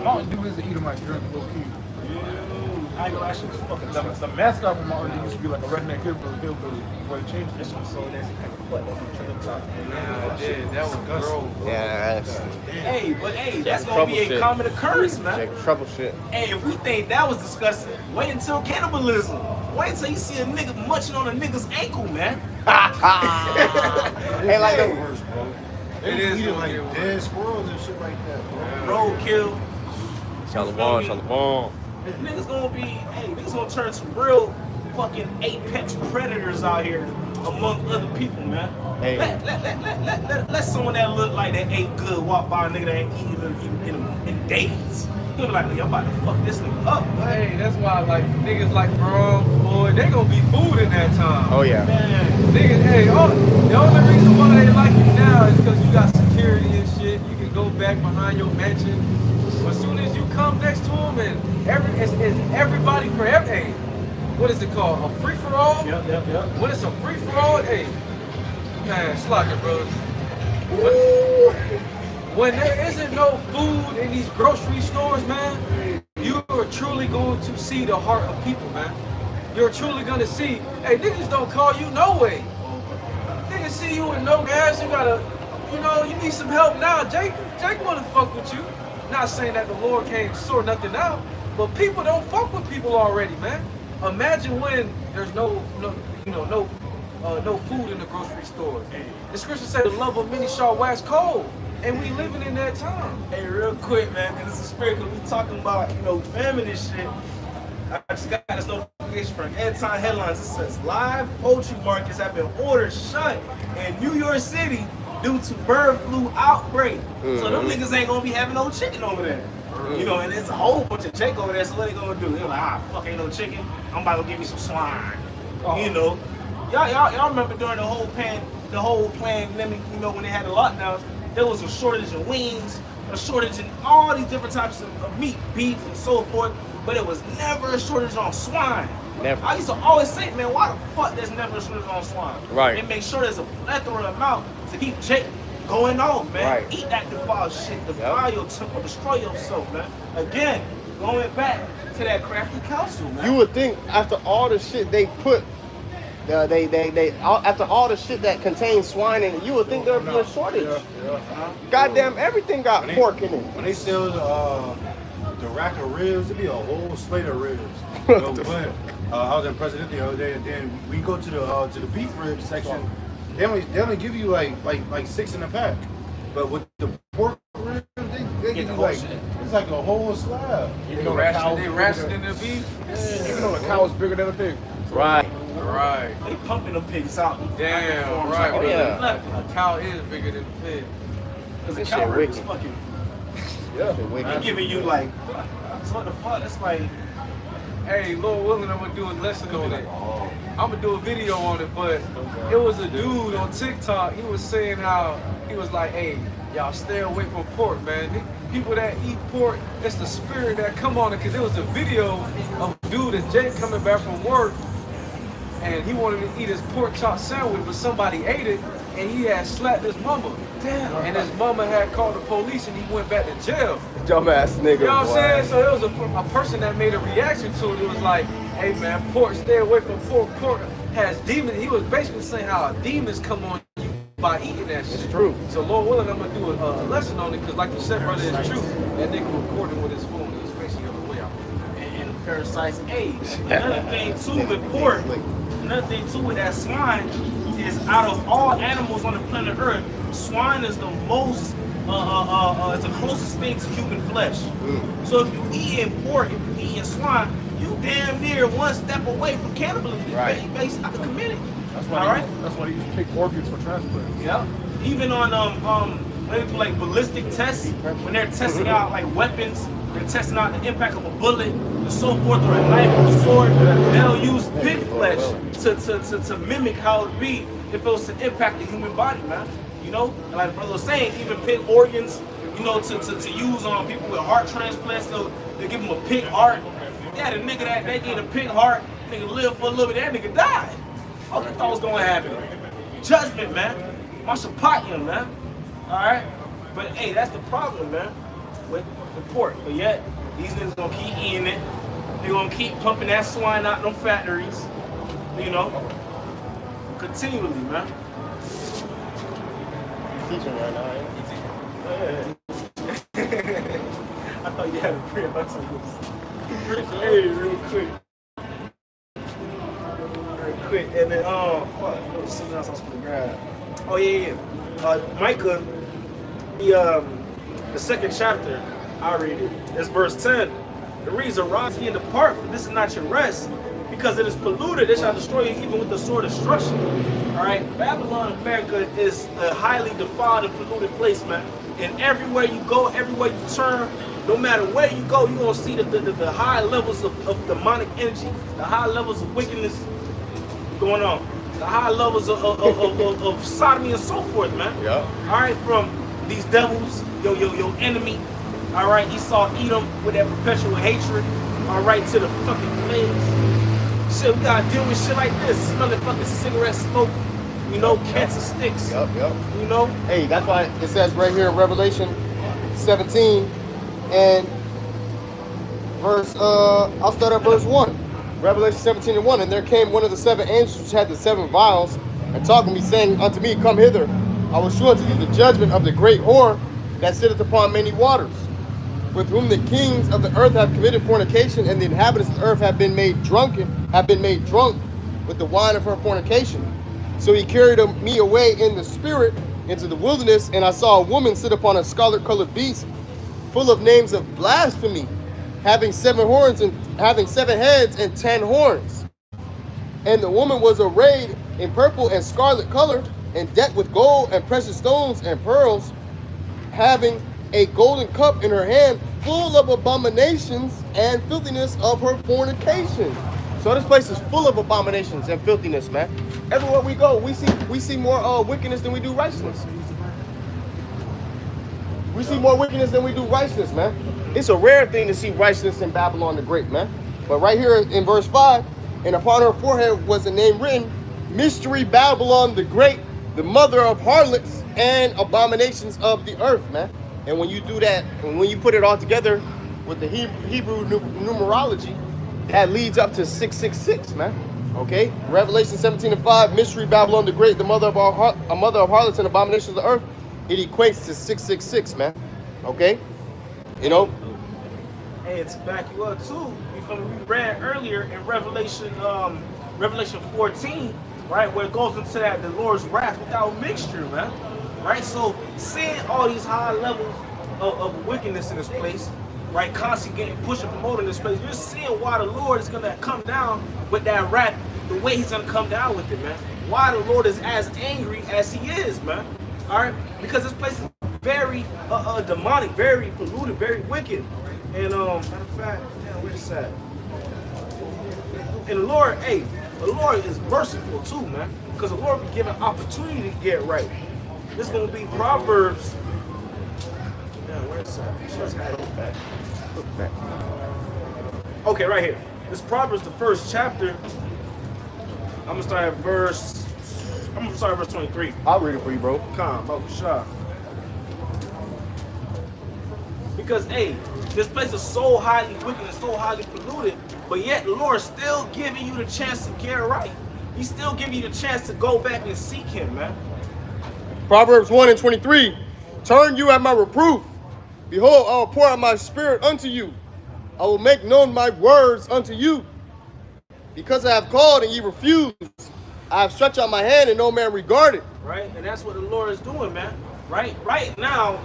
Mountain Dew is an Edomite drink, low key. I ain't gonna lie, shit was fucking The disgusting. mascot for Mountain Dew used to be like a redneck hillbilly before they changed This it. one so nasty. I could put that on the top. Yeah, I did. That was gross. Yeah, that's Hey, but hey, that's gonna trouble be a shit. common occurrence, man. Jacob's trouble shit. Hey, if we think that was disgusting, wait until cannibalism. Wait until you see a nigga munching on a nigga's ankle, man. Hey, like That the worse, bro. It They is was eating gonna like get worse. dead squirrels and shit like that, bro. Roadkill. Shalom. Niggas gonna be, hey, niggas gonna turn some real fucking apex predators out here among other people, man. Hey. Let someone that look like they ate good walk by a nigga that ain't eaten in days. You be like, I'm about to fuck this nigga up, man. Hey, that's why like niggas like Bro, Floyd, they gonna be food in that time. Oh yeah. Niggas, hey, the only reason why they like you now is because you got security and shit. You can go back behind your mansion. As soon as you come next to them and it's everybody for everything. What is it called? A free for all? Yep. When it's a free for all, hey, man, slack it, bro. When there isn't no food in these grocery stores, man, you are truly going to see the heart of people, man. You're truly gonna see, hey, niggas don't call you no way. see you with no gas, you gotta, you need some help now. Jake wanna fuck with you. Not saying that the Lord can't sort nothing out, but people don't fuck with people already, man. Imagine when there's no food in the grocery store. The scripture said the love of many shall wax cold, and we living in that time. Hey, real quick, man, because it's a spirit, because we talking about, famine and shit. I just got this notification from End-Time Headlines. It says live poultry markets have been ordered shut in New York City due to bird flu outbreak. So them niggas ain't gonna be having no chicken over there. And it's a whole bunch of chicken over there, so what they gonna do? They're like, fuck, ain't no chicken. I'm about to give me some swine. Y'all remember during the whole pandemic, when they had the lockdowns, there was a shortage of wings, a shortage in all these different types of meat, beef, and so forth. But it was never a shortage on swine. Never. I used to always say, man, why the fuck there's never a shortage on swine? Right. And make sure there's a plethora amount to keep Jake going off, man. Right. Eat that defiled shit, defile your temple, destroy yourself, man. Again, going back to that crafty counsel, man. You would think after all the shit they put, after all the shit that contains swine in it, you would think there would be a shortage. Goddamn, everything got pork in it. When they sell the rack of ribs, it'd be a whole slate of ribs. But I was in President the other day, and then we go to the beef rib section. They only give you like 6 in a pack, but with the pork ribs, they give you it's like a whole slab. They rationing their beef. Even though the cow is bigger than a pig. Right. Right. They pumping them pigs out. Damn, right. Oh, yeah. A cow is bigger than a pig. Because the This cow shit rib is wicked. fucking. Yeah. They're giving you like. So what the fuck? That's like. Hey, Lord willing, I'm gonna do a lesson on it. I'm gonna do a video on it, but it was a dude on TikTok. He was saying how he was like, "Hey, y'all stay away from pork, man. People that eat pork, it's the spirit that come on it." Because there was a video of a dude and Jake coming back from work, and he wanted to eat his pork chop sandwich, but somebody ate it, and he had slapped his mama. Damn. And his mama had called the police, and he went back to jail. Dumbass nigga. You know what I'm boy. saying? So it was a person that made a reaction to it. It was like, hey man, pork, stay away from pork. Pork has demons. He was basically saying how demons come on you by eating that shit. It's true. So Lord willing, I'm gonna do a lesson on it because, like you said, brother, it's true. That nigga recording with his phone. He was facing the other way out. And parasites age. Another thing too with pork, another thing too with that swine is out of all animals on the planet Earth, swine is the most, it's the closest thing to human flesh. So if you eating pork, if you eating swine, you damn near one step away from cannibalism. Right. You basically committed. That's why they use pig organs for transplants. Yeah. Even on when they do like ballistic tests, when they're testing out like weapons, they're testing out the impact of a bullet and so forth, or a knife or a sword, they'll use pig flesh to mimic how it'd be if it was to impact the human body, man. And like the brother was saying, even pig organs, to use on people with heart transplants, they'll give them a pig heart. Yeah, the nigga that they get a pig heart, nigga live for a little bit, that nigga died. What you thought was gonna happen? Judgment, man. Mashapatya, man. Alright? But hey, that's the problem, man, with the pork. But yet, these niggas gonna keep eating it. They're gonna keep pumping that swine out in them factories. Continually, man. Teaching right now, eh? I thought you had a prayer about something. Hey, real quick. And then, fuck, there was something else I was gonna grab. Oh, yeah. Micah, the second chapter, I read it. It's verse 10. It reads, "Arise ye and depart, for this is not your rest, because it is polluted, it shall destroy you even with the sword of destruction." All right, Babylon, America, is a highly defiled and polluted place, man. And everywhere you go, everywhere you turn, no matter where you go, you're gonna see the high levels of demonic energy, the high levels of wickedness going on, the high levels of sodomy and so forth, man. Yeah. All right, from these devils, your enemy. All right, Esau, Edom with that perpetual hatred. All right, to the fucking plagues. Shit, we gotta deal with shit like this. Smelling fucking cigarette smoke. Cancer sticks. Yep. Hey, that's why it says right here in Revelation 17 and verse, I'll start at verse 1. Revelation 17 and 1. "And there came one of the 7 angels which had the 7 vials, and talked with me, saying unto me, Come hither, I will show unto thee the judgment of the great whore that sitteth upon many waters, with whom the kings of the earth have committed fornication, and the inhabitants of the earth have been made drunk with the wine of her fornication. So he carried me away in the spirit into the wilderness, and I saw a woman sit upon a scarlet-colored beast, full of names of blasphemy, having 7 horns and having 7 heads and 10 horns. And the woman was arrayed in purple and scarlet color, and decked with gold and precious stones and pearls, having a golden cup in her hand, full of abominations and filthiness of her fornication. So this place is full of abominations and filthiness, man. Everywhere we go, we see more wickedness than we do righteousness. We see more wickedness than we do righteousness, man. It's a rare thing to see righteousness in Babylon the Great, man. But right here in verse 5, and upon her forehead was a name written, Mystery Babylon the Great, the mother of harlots and abominations of the earth, man. And when you do that, and when you put it all together with the Hebrew numerology, that leads up to 666, man. Okay? Revelation 17:5, Mystery Babylon the Great, the mother of harlots and abominations of the earth. It equates to 666, man. Okay? You know? And to back you up too, we read earlier in Revelation 14, right, where it goes into that the Lord's wrath without mixture, man. Right? So seeing all these high levels of wickedness in this place, right, constantly getting pushed and promoted in this place, you're seeing why the Lord is gonna come down with that wrath, the way he's gonna come down with it, man. Why the Lord is as angry as he is, man. Alright? Because this place is very demonic, very polluted, very wicked. And matter of fact, where's this at? And the Lord, the Lord is merciful too, man. Because the Lord be giving opportunity to get right. This is gonna be Proverbs. Where's that? Look back. Okay, right here. This Proverbs, the first chapter. I'm gonna start at verse 23. I'll read it for you, bro. Calm, shot. Because this place is so highly wicked and so highly polluted, but yet the Lord is still giving you the chance to get right. He's still giving you the chance to go back and seek him, man. Proverbs 1:23, turn you at my reproof. Behold, I will pour out my spirit unto you. I will make known my words unto you. Because I have called and ye refused, I have stretched out my hand and no man regarded. Right, and that's what the Lord is doing, man. Right now,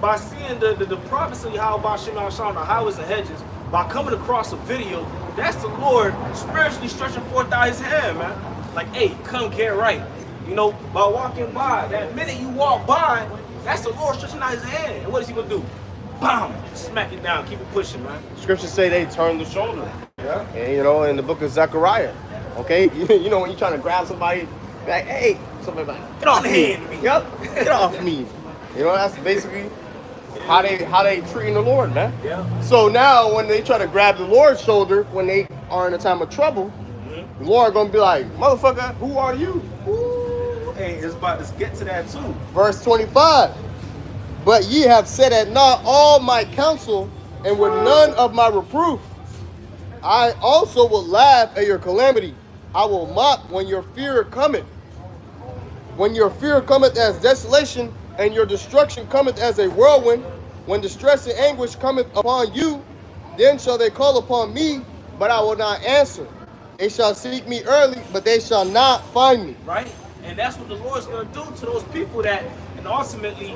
by seeing the prophecy how about Shema Shah, the highways and hedges, by coming across a video, that's the Lord spiritually stretching forth out his hand, man. Like, come get right. You know, by walking by, that minute you walk by, that's the Lord stretching out his hand. And what is he gonna do? Bam! Smack it down, keep it pushing, man. Scriptures say they turn the shoulder. Yeah. And, you know, in the book of Zechariah, okay? You know, when you're trying to grab somebody, like, somebody like, get off me. Yep, get off me. You know, that's basically how they treating the Lord, man. Yeah. So now when they try to grab the Lord's shoulder, when they are in a time of trouble, the Lord gonna be like, motherfucker, who are you? Ooh, it's about to get to that too. Verse 25. But ye have set at naught all my counsel, and with none of my reproof. I also will laugh at your calamity. I will mock when your fear cometh. When your fear cometh as desolation, and your destruction cometh as a whirlwind, when distress and anguish cometh upon you, then shall they call upon me, but I will not answer. They shall seek me early, but they shall not find me. Right? And that's what the Lord's going to do to those people that ultimately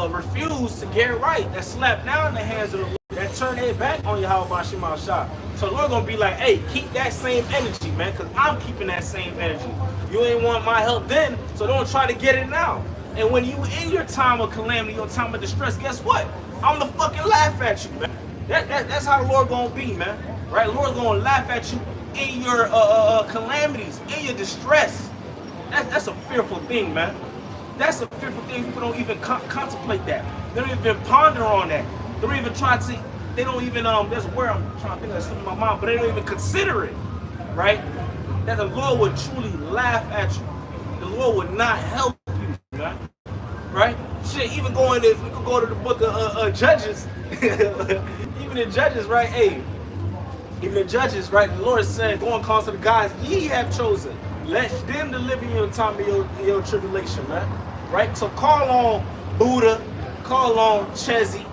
refuse to get right, that slap down the hands of the Lord, that turn their back on Yahweh Shema Shah. So the Lord going to be like, keep that same energy, man, because I'm keeping that same energy. You ain't want my help then, so don't try to get it now. And when you in your time of calamity, your time of distress, guess what? I'm gonna fucking laugh at you, man. That's how the Lord gonna be, man. Right? The Lord's gonna laugh at you in your calamities, in your distress. That's a fearful thing, man. That's a fearful thing. People don't even contemplate that. They don't even ponder on that. They don't even try to. They don't even there's a word I'm trying to think of that's in my mind, but they don't even consider it, right? That the Lord would truly laugh at you. The Lord would not help you, man. Right? Shit, even we could go to the book of Judges. Even in Judges, right? Even in Judges, right? The Lord is saying, go and call to the guys ye have chosen. let them deliver you in time of your tribulation, man. Right? So call on Buddha, call on Chezi,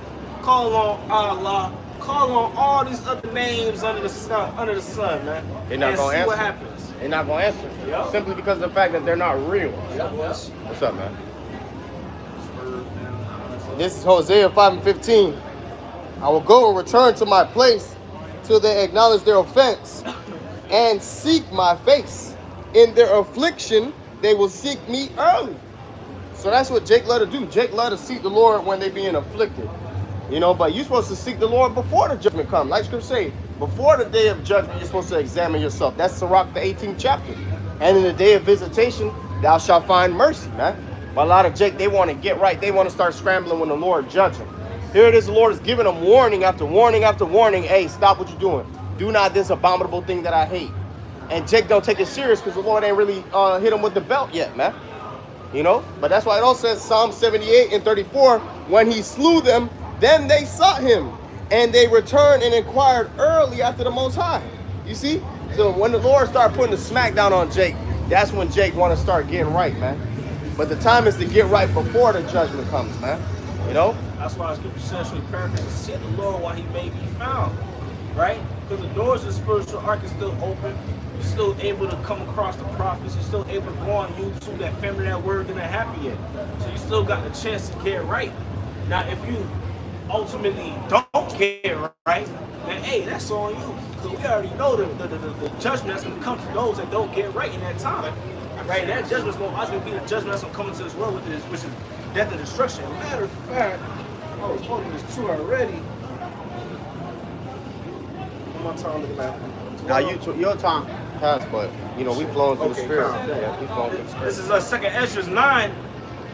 call on Allah, call on all these other names under the sun, man. They're not and gonna see answer. what happens. They're not gonna answer. Yep. Simply because of the fact that they're not real. Yep. What's up, man? This is Hosea 5:15. I will go and return to my place till they acknowledge their offense and seek my face. In their affliction, they will seek me early. So that's what Jake loved to do. Jake loved to seek the Lord when they being afflicted. You know, but you're supposed to seek the Lord before the judgment comes. Like Scripture say, before the day of judgment, you're supposed to examine yourself. That's Sirach, the 18th chapter. And in the day of visitation, thou shalt find mercy, man. But a lot of Jake, they want to get right. They want to start scrambling when the Lord judges them. Here it is, the Lord is giving them warning after warning after warning. Hey, stop what you're doing. Do not this abominable thing that I hate. And Jake don't take it serious because the Lord ain't really hit him with the belt yet, man. You know? But that's why it also says Psalm 78 and 34, when he slew them, then they sought him, and they returned and inquired early after the Most High. You see? So when the Lord started putting the smack down on Jake, that's when Jake want to start getting right, man. But the time is to get right before the judgment comes, man. You know? That's why Scripture says we perfect to seek the Lord while he may be found. Right? Because the doors of the spiritual ark is still open. You're still able to come across the prophets. You're still able to go on YouTube, that family, that word didn't happen yet. So you still got the chance to get right. Now, if you ultimately don't get right, then hey, that's on you. Because we already know the judgment that's going to come to those that don't get right in that time. Right? That judgment's going to ultimately be the judgment that's going to come into this world with this, which is death and destruction. Matter of fact, I was holding this too already. One more time, look at that. Now your time passed, but you know we flowing through the Okay, spirit. calm down. Yeah, we flowing through the spirit. This is 2nd Esdras 9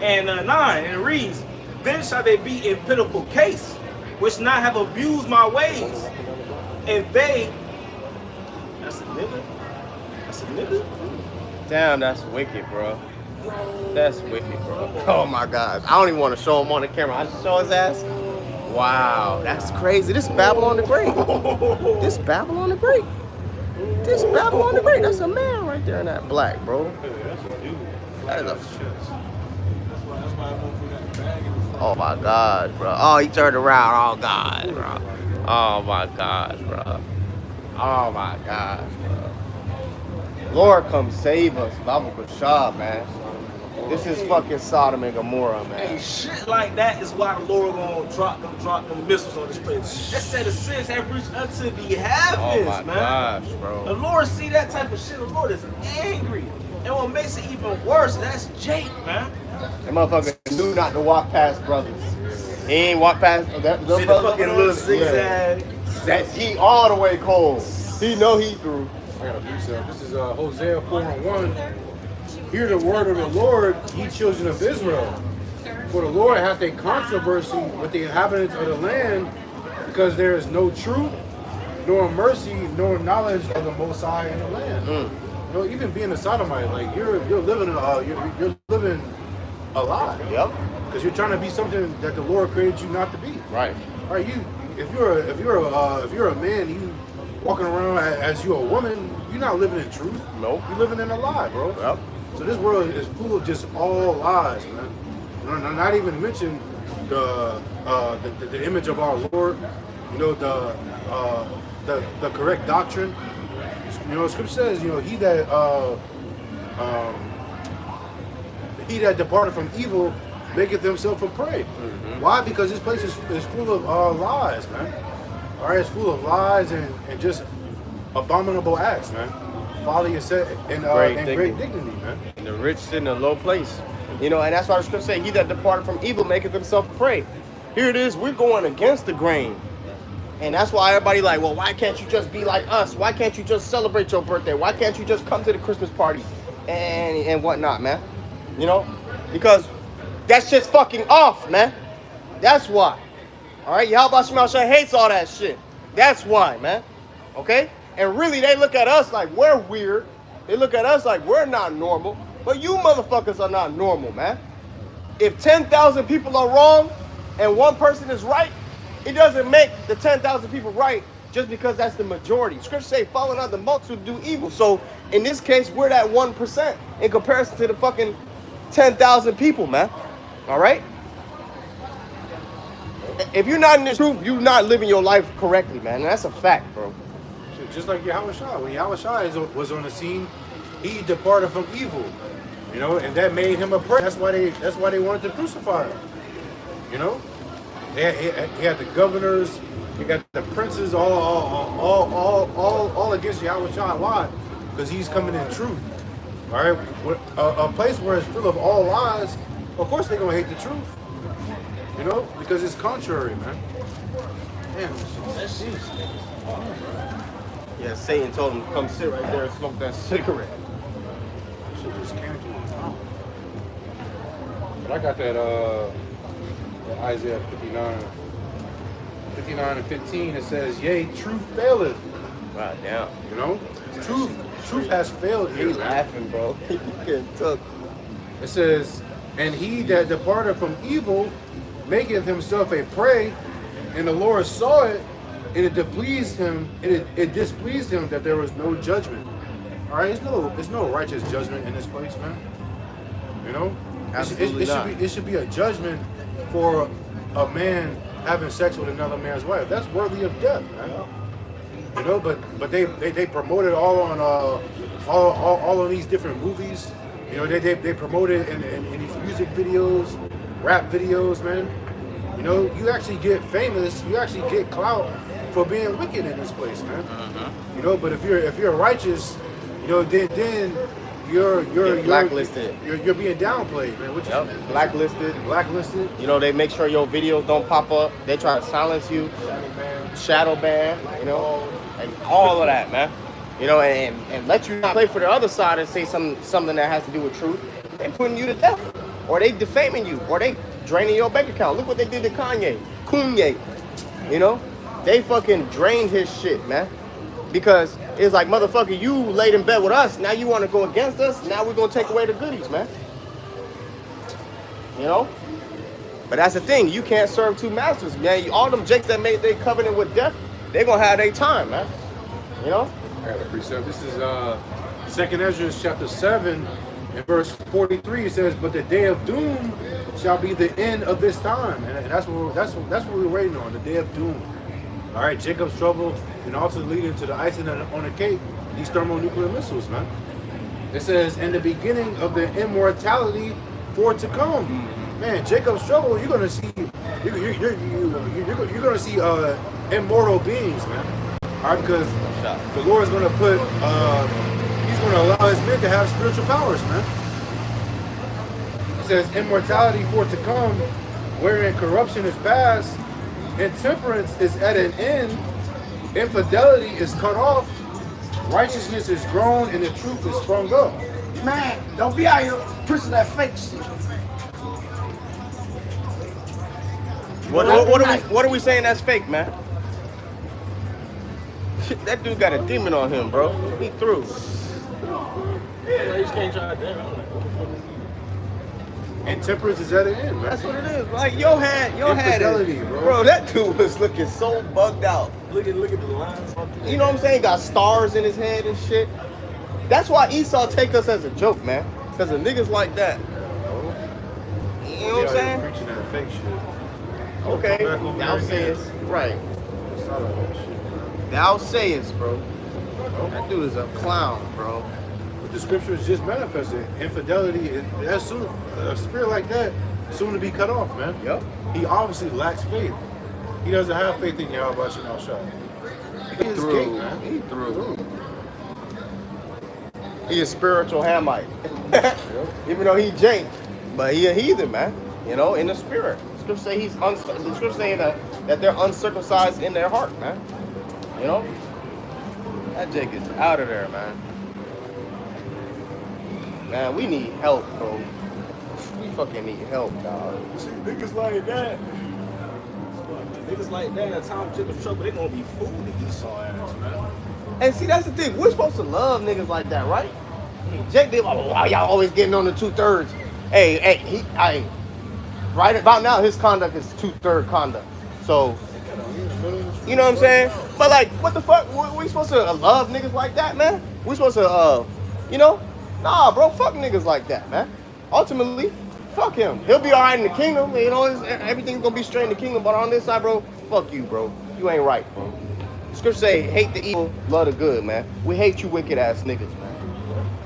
and 9, and it reads, "Then shall they be in pitiful case, which not have abused my ways, and they." That's a nigga. That's a nigga. Damn, that's wicked, bro. That's wicked, bro. Oh my God, I don't even want to show him on the camera. I just show his ass. Wow, that's crazy. This is Babylon the Great. This Babylon the Great. This Babylon the Great. That's a man right there in that black, bro. That is a. Oh my God, bro. Oh, he turned around. Oh God, bro. Oh my God, bro. Oh my God, bro. Lord, come save us, Baba Bashar, man. This is fucking Sodom and Gomorrah, man. Hey, shit like that is why the Lord gonna drop them missiles on this place. That said the sins have reached unto the heavens, Oh my man. gosh, The bro. Lord see that type of shit. The Lord is angry. And what makes it even worse, that's Jake, man. That motherfucker knew not to walk past brothers. He ain't walk past that. See the fucking little zigzag. That he all the way cold. He know he through. I got a precept. This is Hosea 4:1. Hear the word of the Lord, ye children of Israel. For the Lord hath a controversy with the inhabitants of the land, because there is no truth, nor mercy, nor knowledge of the Most High in the land. You know, even being a sodomite, like you're living you're living a lie. Yep. Because you're trying to be something that the Lord created you not to be. Right. All right, if you're a man, you walking around as you're a woman, you're not living in truth. Nope. You're living in a lie, bro. Yep. So this world is full of just all lies, man. Not even to mention the image of our Lord. You know, the correct doctrine. You know, Scripture says, you know, he that departed from evil maketh himself a prey. Why? Because this place is full of lies, man. All right, it's full of lies and just abominable acts, man. Folly is set in great dignity, man. And the rich sit in a low place. You know, and that's why the scripture say, he that departed from evil maketh himself a prey. Here it is, we're going against the grain. And that's why everybody like, well, why can't you just be like us? Why can't you just celebrate your birthday? Why can't you just come to the Christmas party and whatnot, man? You know, because that shit's fucking off, man. That's why. All right, Yahweh Shema Shai hates all that shit. That's why, man. Okay? And really, they look at us like we're weird. They look at us like we're not normal. But you motherfuckers are not normal, man. If 10,000 people are wrong and one person is right, it doesn't make the 10,000 people right just because that's the majority. Scripture say, follow not the multitude do evil. So in this case, we're that 1% in comparison to the fucking 10,000 people, man. All right? If you're not in the truth, you're not living your life correctly, man. And that's a fact, bro. Just like Yahushua. When Yahushua was on the scene, he departed from evil. You know, and that made him a prey. That's why they wanted to crucify him. You know? He had the governors, he got the princes all against Yahushua. Why? Because he's coming in truth. All right? A place where it's full of all lies, of course they're going to hate the truth. You know? Because it's contrary, man. Damn, that's Yeah, Satan told him to come sit right there and smoke that cigarette. shit just came to him. But I got that Isaiah 59 and 15. It says, "Yea, truth faileth." Right down. You know, truth has failed here. He's laughing, bro. He getting took. It says, "And he that departed from evil maketh himself a prey, and the Lord saw it, and it displeased him. It displeased him that there was no judgment." All right, there's no righteous judgment in this place, man. You know, Absolutely not. It should be a judgment for a man having sex with another man's wife. That's worthy of death, man. You know, but they promote it all on all of these different movies. You know, they promote it in these music videos, rap videos, man. You know, you actually get famous, you actually get clout for being wicked in this place, man. You know, but if you're righteous, you know, then you're blacklisted. You're being downplayed, man. Which is Blacklisted. You know, they make sure your videos don't pop up. They try to silence you. Shadow ban, you know, and all of that, man. You know, and let you not play for the other side and say something that has to do with truth. They putting you to death. Or they defaming you. Or they draining your bank account. Look what they did to Kanye. You know? They fucking drained his shit, man. Because it's like, motherfucker, you laid in bed with us. Now you want to go against us. Now we're going to take away the goodies, man. You know? But that's the thing. You can't serve two masters, man. All them jakes that made their covenant with death, they're going to have their time, man. You know? I got a precept. This is 2nd Ezra chapter 7 and verse 43. It says, "But the day of doom shall be the end of this time." And that's what we're waiting on, the day of doom. All right, Jacob's trouble, and also leading to the icing on the cake, these thermonuclear missiles, man. It says, "In the beginning of the immortality for to come." Man, Jacob's trouble, you're gonna see, you're gonna see immortal beings, man. All right, because the Lord's gonna put, He's gonna allow His men to have spiritual powers, man. It says, "Immortality for to come, wherein corruption is past, intemperance is at an end, infidelity is cut off, righteousness is grown, and the truth is sprung up." Man, don't be out here preaching that fake shit. What are we saying that's fake, man? That dude got a demon on him, bro. He through. Intemperance is at an end, man. That's what it is. Like your head Infidelity, it. bro. That dude was looking so bugged out. Look at the lines. You know what I'm saying? Got stars in his head and shit. That's why Esau take us as a joke, man. Because of niggas like that. You know what I'm saying? Preaching that fake shit. Okay. Come back over Thou there sayest. again. Right. Stop that shit. Thou sayest, bro. That dude is a clown, bro. But the scriptures just manifested. Infidelity, that's soon, a spirit like that, soon to be cut off, man. Yep. He obviously lacks faith. He doesn't have faith in Yahweh Shemel Shah. He is Through. gay, man. He through. He a spiritual Hamite. Even though he jank, but he a heathen, man. You know, in the spirit. The scripture say the scripture say that they're uncircumcised in their heart, man. You know? That Jake is out of there, man. Man, we need help, bro. We fucking need help, dog. See, niggas like that. Niggas like that at time Jacob's trouble, they gonna be fooled to Esau ass, man. And see, that's the thing. We're supposed to love niggas like that, right? Jake did, why y'all always getting on the 2/3? Hey, right about now, his conduct is 2/3 conduct. So, you know what I'm saying? But like, what the fuck? We supposed to love niggas like that, man? We supposed to, you know? Nah, bro, fuck niggas like that, man. Ultimately, fuck him. He'll be all right in the kingdom, you know. Everything's gonna be straight in the kingdom. But on this side, bro, fuck you, bro. You ain't right, bro. Scripture say, hate the evil, love the good, man. We hate you wicked ass niggas, man.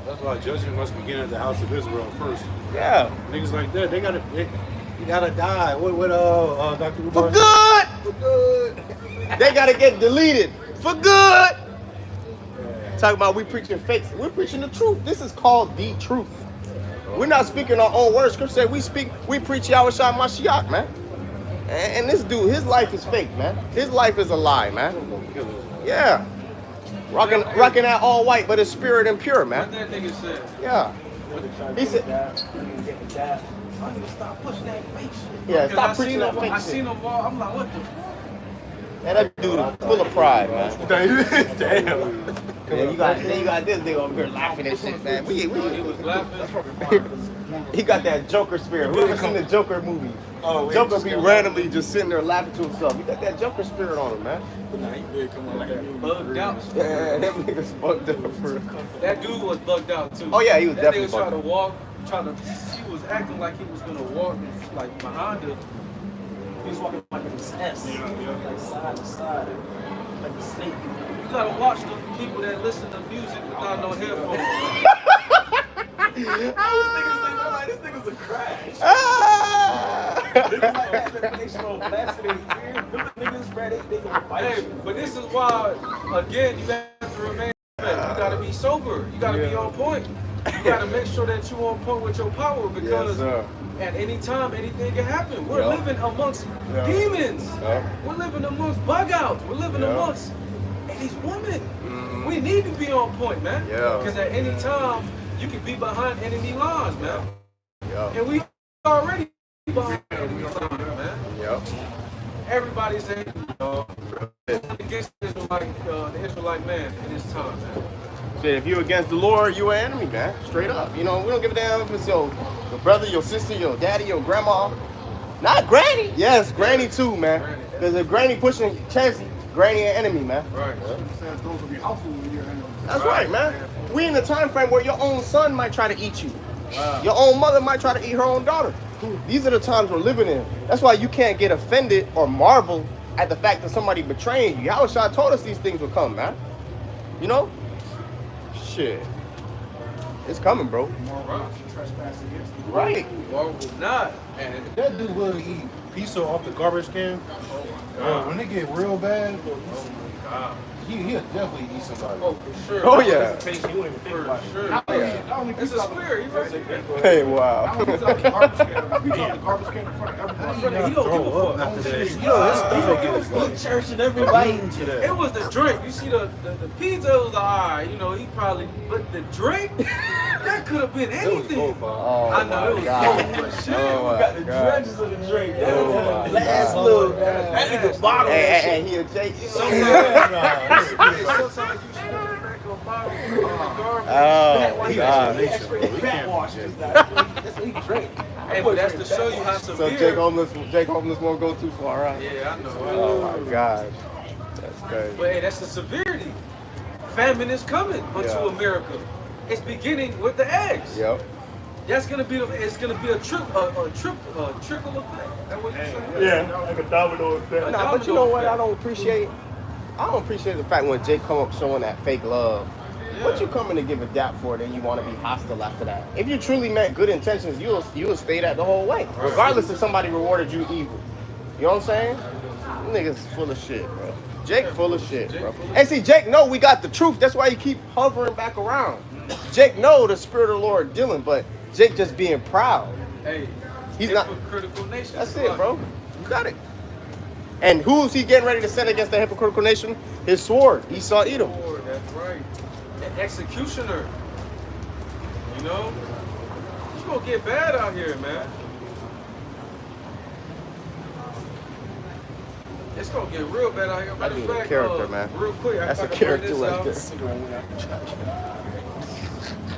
That's why judgment must begin at the house of Israel first. Yeah. Niggas like that, you gotta die. What Dr. For Umar? good. For good. They gotta get deleted. For good. Talking about we preaching fakes. We're preaching the truth. This is called the truth. We're not speaking our own words. Scripture said we preach Yahushua Mashiach, man. And this dude, his life is fake, man. His life is a lie, man. Yeah. Rocking out all white, but his spirit impure, man. What that nigga said? Yeah. He said, Stop pushing that fake shit. yeah, Because stop preaching that fake I shit. seen him all. I'm like, what the? Man, that dude is full of pride, man. Damn. Yeah, you got this nigga over here laughing at shit, man. He was laughing. He got that Joker spirit. We ever seen the Joker movie? Oh, Joker be randomly just sitting there laughing to himself. He got that Joker spirit on him, man. Bugged out. Yeah, that nigga's fucked up. That dude was bugged out too. Oh, yeah, he was that definitely nigga tried to bugged walk, he was acting like he was gonna walk like behind her. He was walking like an S, like side to side, like a snake. You gotta watch the people that listen to music without no headphones. This nigga's a crash. Ah! Hey, but this is why, again, you have to remain. You gotta be sober. You gotta be on point. You gotta make sure that you're on point with your power because at any time anything can happen. We're living amongst demons. We're living amongst bug outs. We're living amongst these women. We need to be on point, man. Because at any time you can be behind enemy lines, man. And we already behind enemy lines, man. Everybody's saying, against the Israelite man in this time, man. Shit, if you're against the Lord, you're an enemy, man. Straight up. You know, we don't give a damn if it's your brother, your sister, your daddy, your grandma. Not granny. Yes, granny too, man. Because if granny pushing chest, granny an enemy, man. Right. That's right, man. We in the time frame where your own son might try to eat you. Your own mother might try to eat her own daughter. These are the times we're living in. That's why you can't get offended or marvel at the fact that somebody betraying you. Yahushua told us these things would come, man. You know? Shit. It's coming, bro. Right. Or will not. And that dude will eat pizza off the garbage can. When they get real bad, he'll definitely eat somebody. Oh, for sure. Oh, yeah. For sure. It's a spirit. You right. Hey, wow. He don't give a fuck. After that, you know, his stomach is like Church and everybody. to that. It was the drink. You see the pizza was alright, you know, he probably, but the drink, that could have been anything. Oh, I know it was cold, shit. Oh, my Got the God. dredges of the drink. Oh, my Last God. little. That nigga bottle that shit. Hey, he a Jake. Sometimes you should back a bottle of garbage. Oh, God. That's what he drank. Hey, but that's to show you how So severe. Jake Homeless won't go too far, right? Yeah, I know. Oh, my gosh. That's crazy. But hey, that's the severity. Famine is coming onto America. It's beginning with the eggs. Yep. That's gonna be it's gonna be a trickle effect. That what you saying? Yeah, like a domino effect. Nah, but you know what I don't appreciate? I don't appreciate the fact when Jake come up showing that fake love. What you coming to give a dap for, then you want to be hostile after that? If you truly meant good intentions, you'll stay that the whole way, regardless if somebody rewarded you evil. You know what I'm saying? Them niggas full of shit, bro. Jake full of shit, bro. And see, Jake know we got the truth. That's why he keep hovering back around. Jake know the spirit of the Lord dealing, but Jake just being proud. Hey, He's not. hypocritical nation. That's it, bro. You got it. And who's he getting ready to send against the hypocritical nation? His sword, Esau Edom. That's right. An executioner. You know? It's gonna get bad out here, man. It's gonna get real bad out here. Matter That of dude a fact, character, man. Real quick, That's I a gotta character bring right this there. out.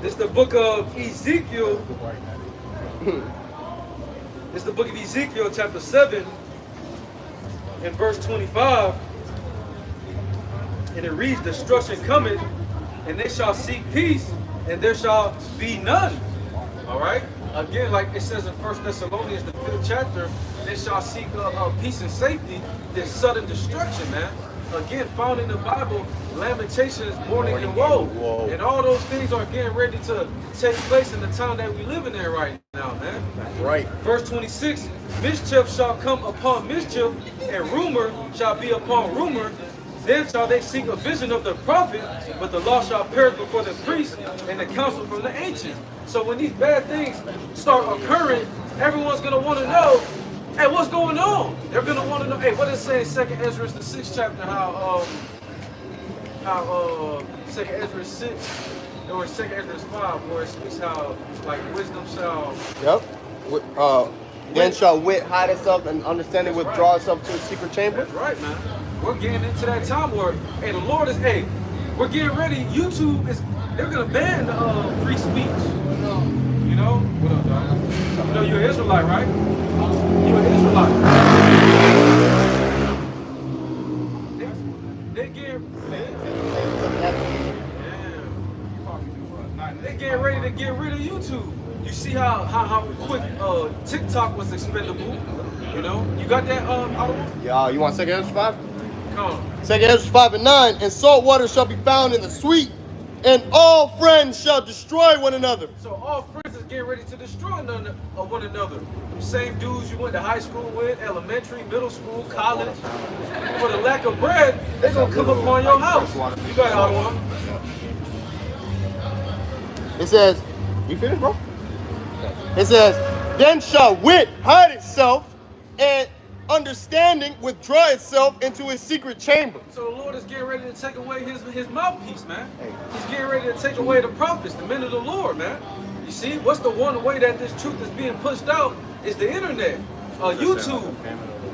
This is the book of Ezekiel. This is the book of Ezekiel, chapter 7, and verse 25. And it reads, destruction cometh, and they shall seek peace, and there shall be none. All right? Again, like it says in 1 Thessalonians, the 5th chapter, they shall seek peace and safety. There's sudden destruction, man. Again, found in the Bible, lamentations, mourning, and woe. And all those things are getting ready to take place in the time that we living in right now, man. That's right. Verse 26, mischief shall come upon mischief, and rumor shall be upon rumor. Then shall they seek a vision of the prophet, but the law shall perish before the priest and the counsel from the ancients. So when these bad things start occurring, everyone's going to want to know, hey, what's going on? They're going to want to know, hey, what does it say in 2nd Ezra, the 6th chapter, how 2nd Ezra 6, or 2nd Ezra 5, where it speaks how, like, wisdom shall... Yep. Then shall wit hide itself and understanding withdraw itself to a secret chamber. That's right, man. We're getting into that time where, hey, the Lord is, hey, we're getting ready. YouTube is, they're going to ban free speech. You know? What up, dog? You know you're an Israelite, right? You're an Israelite. They get ready to get rid of YouTube. You see how quick TikTok was expendable. You know? You got that Ottawa? Yeah, you want 2nd Ezra 5? Come on. 2nd Ezra 5 and 9. And salt water shall be found in the sweet, and all friends shall destroy one another. So all friends is getting ready to destroy one another. Them same dudes you went to high school with, elementary, middle school, college. For the lack of bread, they're going to come upon your house. You got Ottawa. It says, you finished, bro? It says, then shall wit hide itself, and understanding withdraw itself into his secret chamber. So the Lord is getting ready to take away his mouthpiece, man. He's getting ready to take away the prophets, the men of the Lord, man. You see, what's the one way that this truth is being pushed out is the internet, YouTube.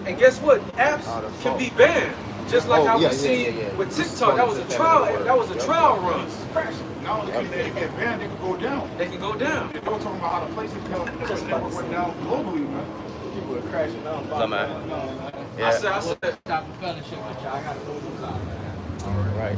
And guess what? Apps can be banned. Just like how we see with TikTok. That was a trial. That was a trial run. Not only can they get banned, they can go down. They can go down. They were talking about how the places network went down globally, man. People are crashing out. I said. Stop the fellowship with y'all. I gotta go to the Right.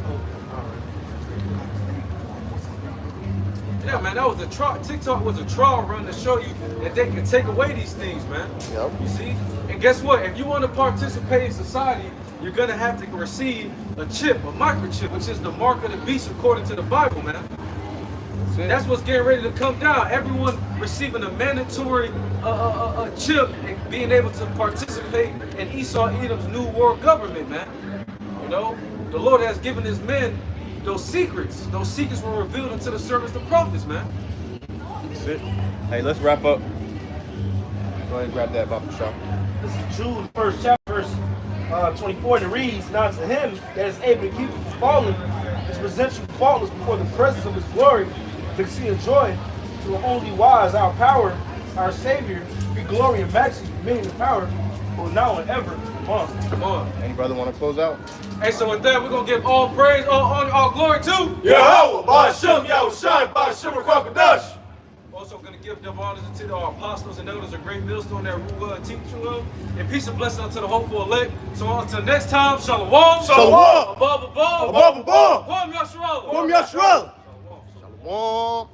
Yeah, man, that was a trial. TikTok was a trial run to show you that they can take away these things, man. Yep. You see? And guess what? If you want to participate in society, you're gonna have to receive a chip, a microchip, which is the mark of the beast according to the Bible, man. That's what's getting ready to come down. Everyone receiving a mandatory chip and being able to participate in Esau Edom's new world government, man. You know, the Lord has given his men those secrets. Those secrets were revealed unto the servants, the prophets, man. That's it. Hey, let's wrap up. Go ahead and grab that, Papa Shaw. This is Jude, 1st chapter, verse 24, and it reads, now to him that is able to keep you from falling, to present you faultless before the presence of his glory, to see a joy, to the only wise, our power, our Savior, be glory and majesty, dominion and power, both now and ever. Come on. Come on. Any brother want to close out? Hey, so with that, we're going to give all praise, all honor, all glory to Yahweh, Ba'ashem, Yahushua, Ba'ashem, Rakakadash. Also going to give them honors to our apostles and elders, a great millstone that rule and teach you of. And peace and blessing unto the hopeful elect. So until next time, shalom. Shalom. Above, above. Above, above. Kwam Yasharallah. Kwam Yasharallah. Shalom.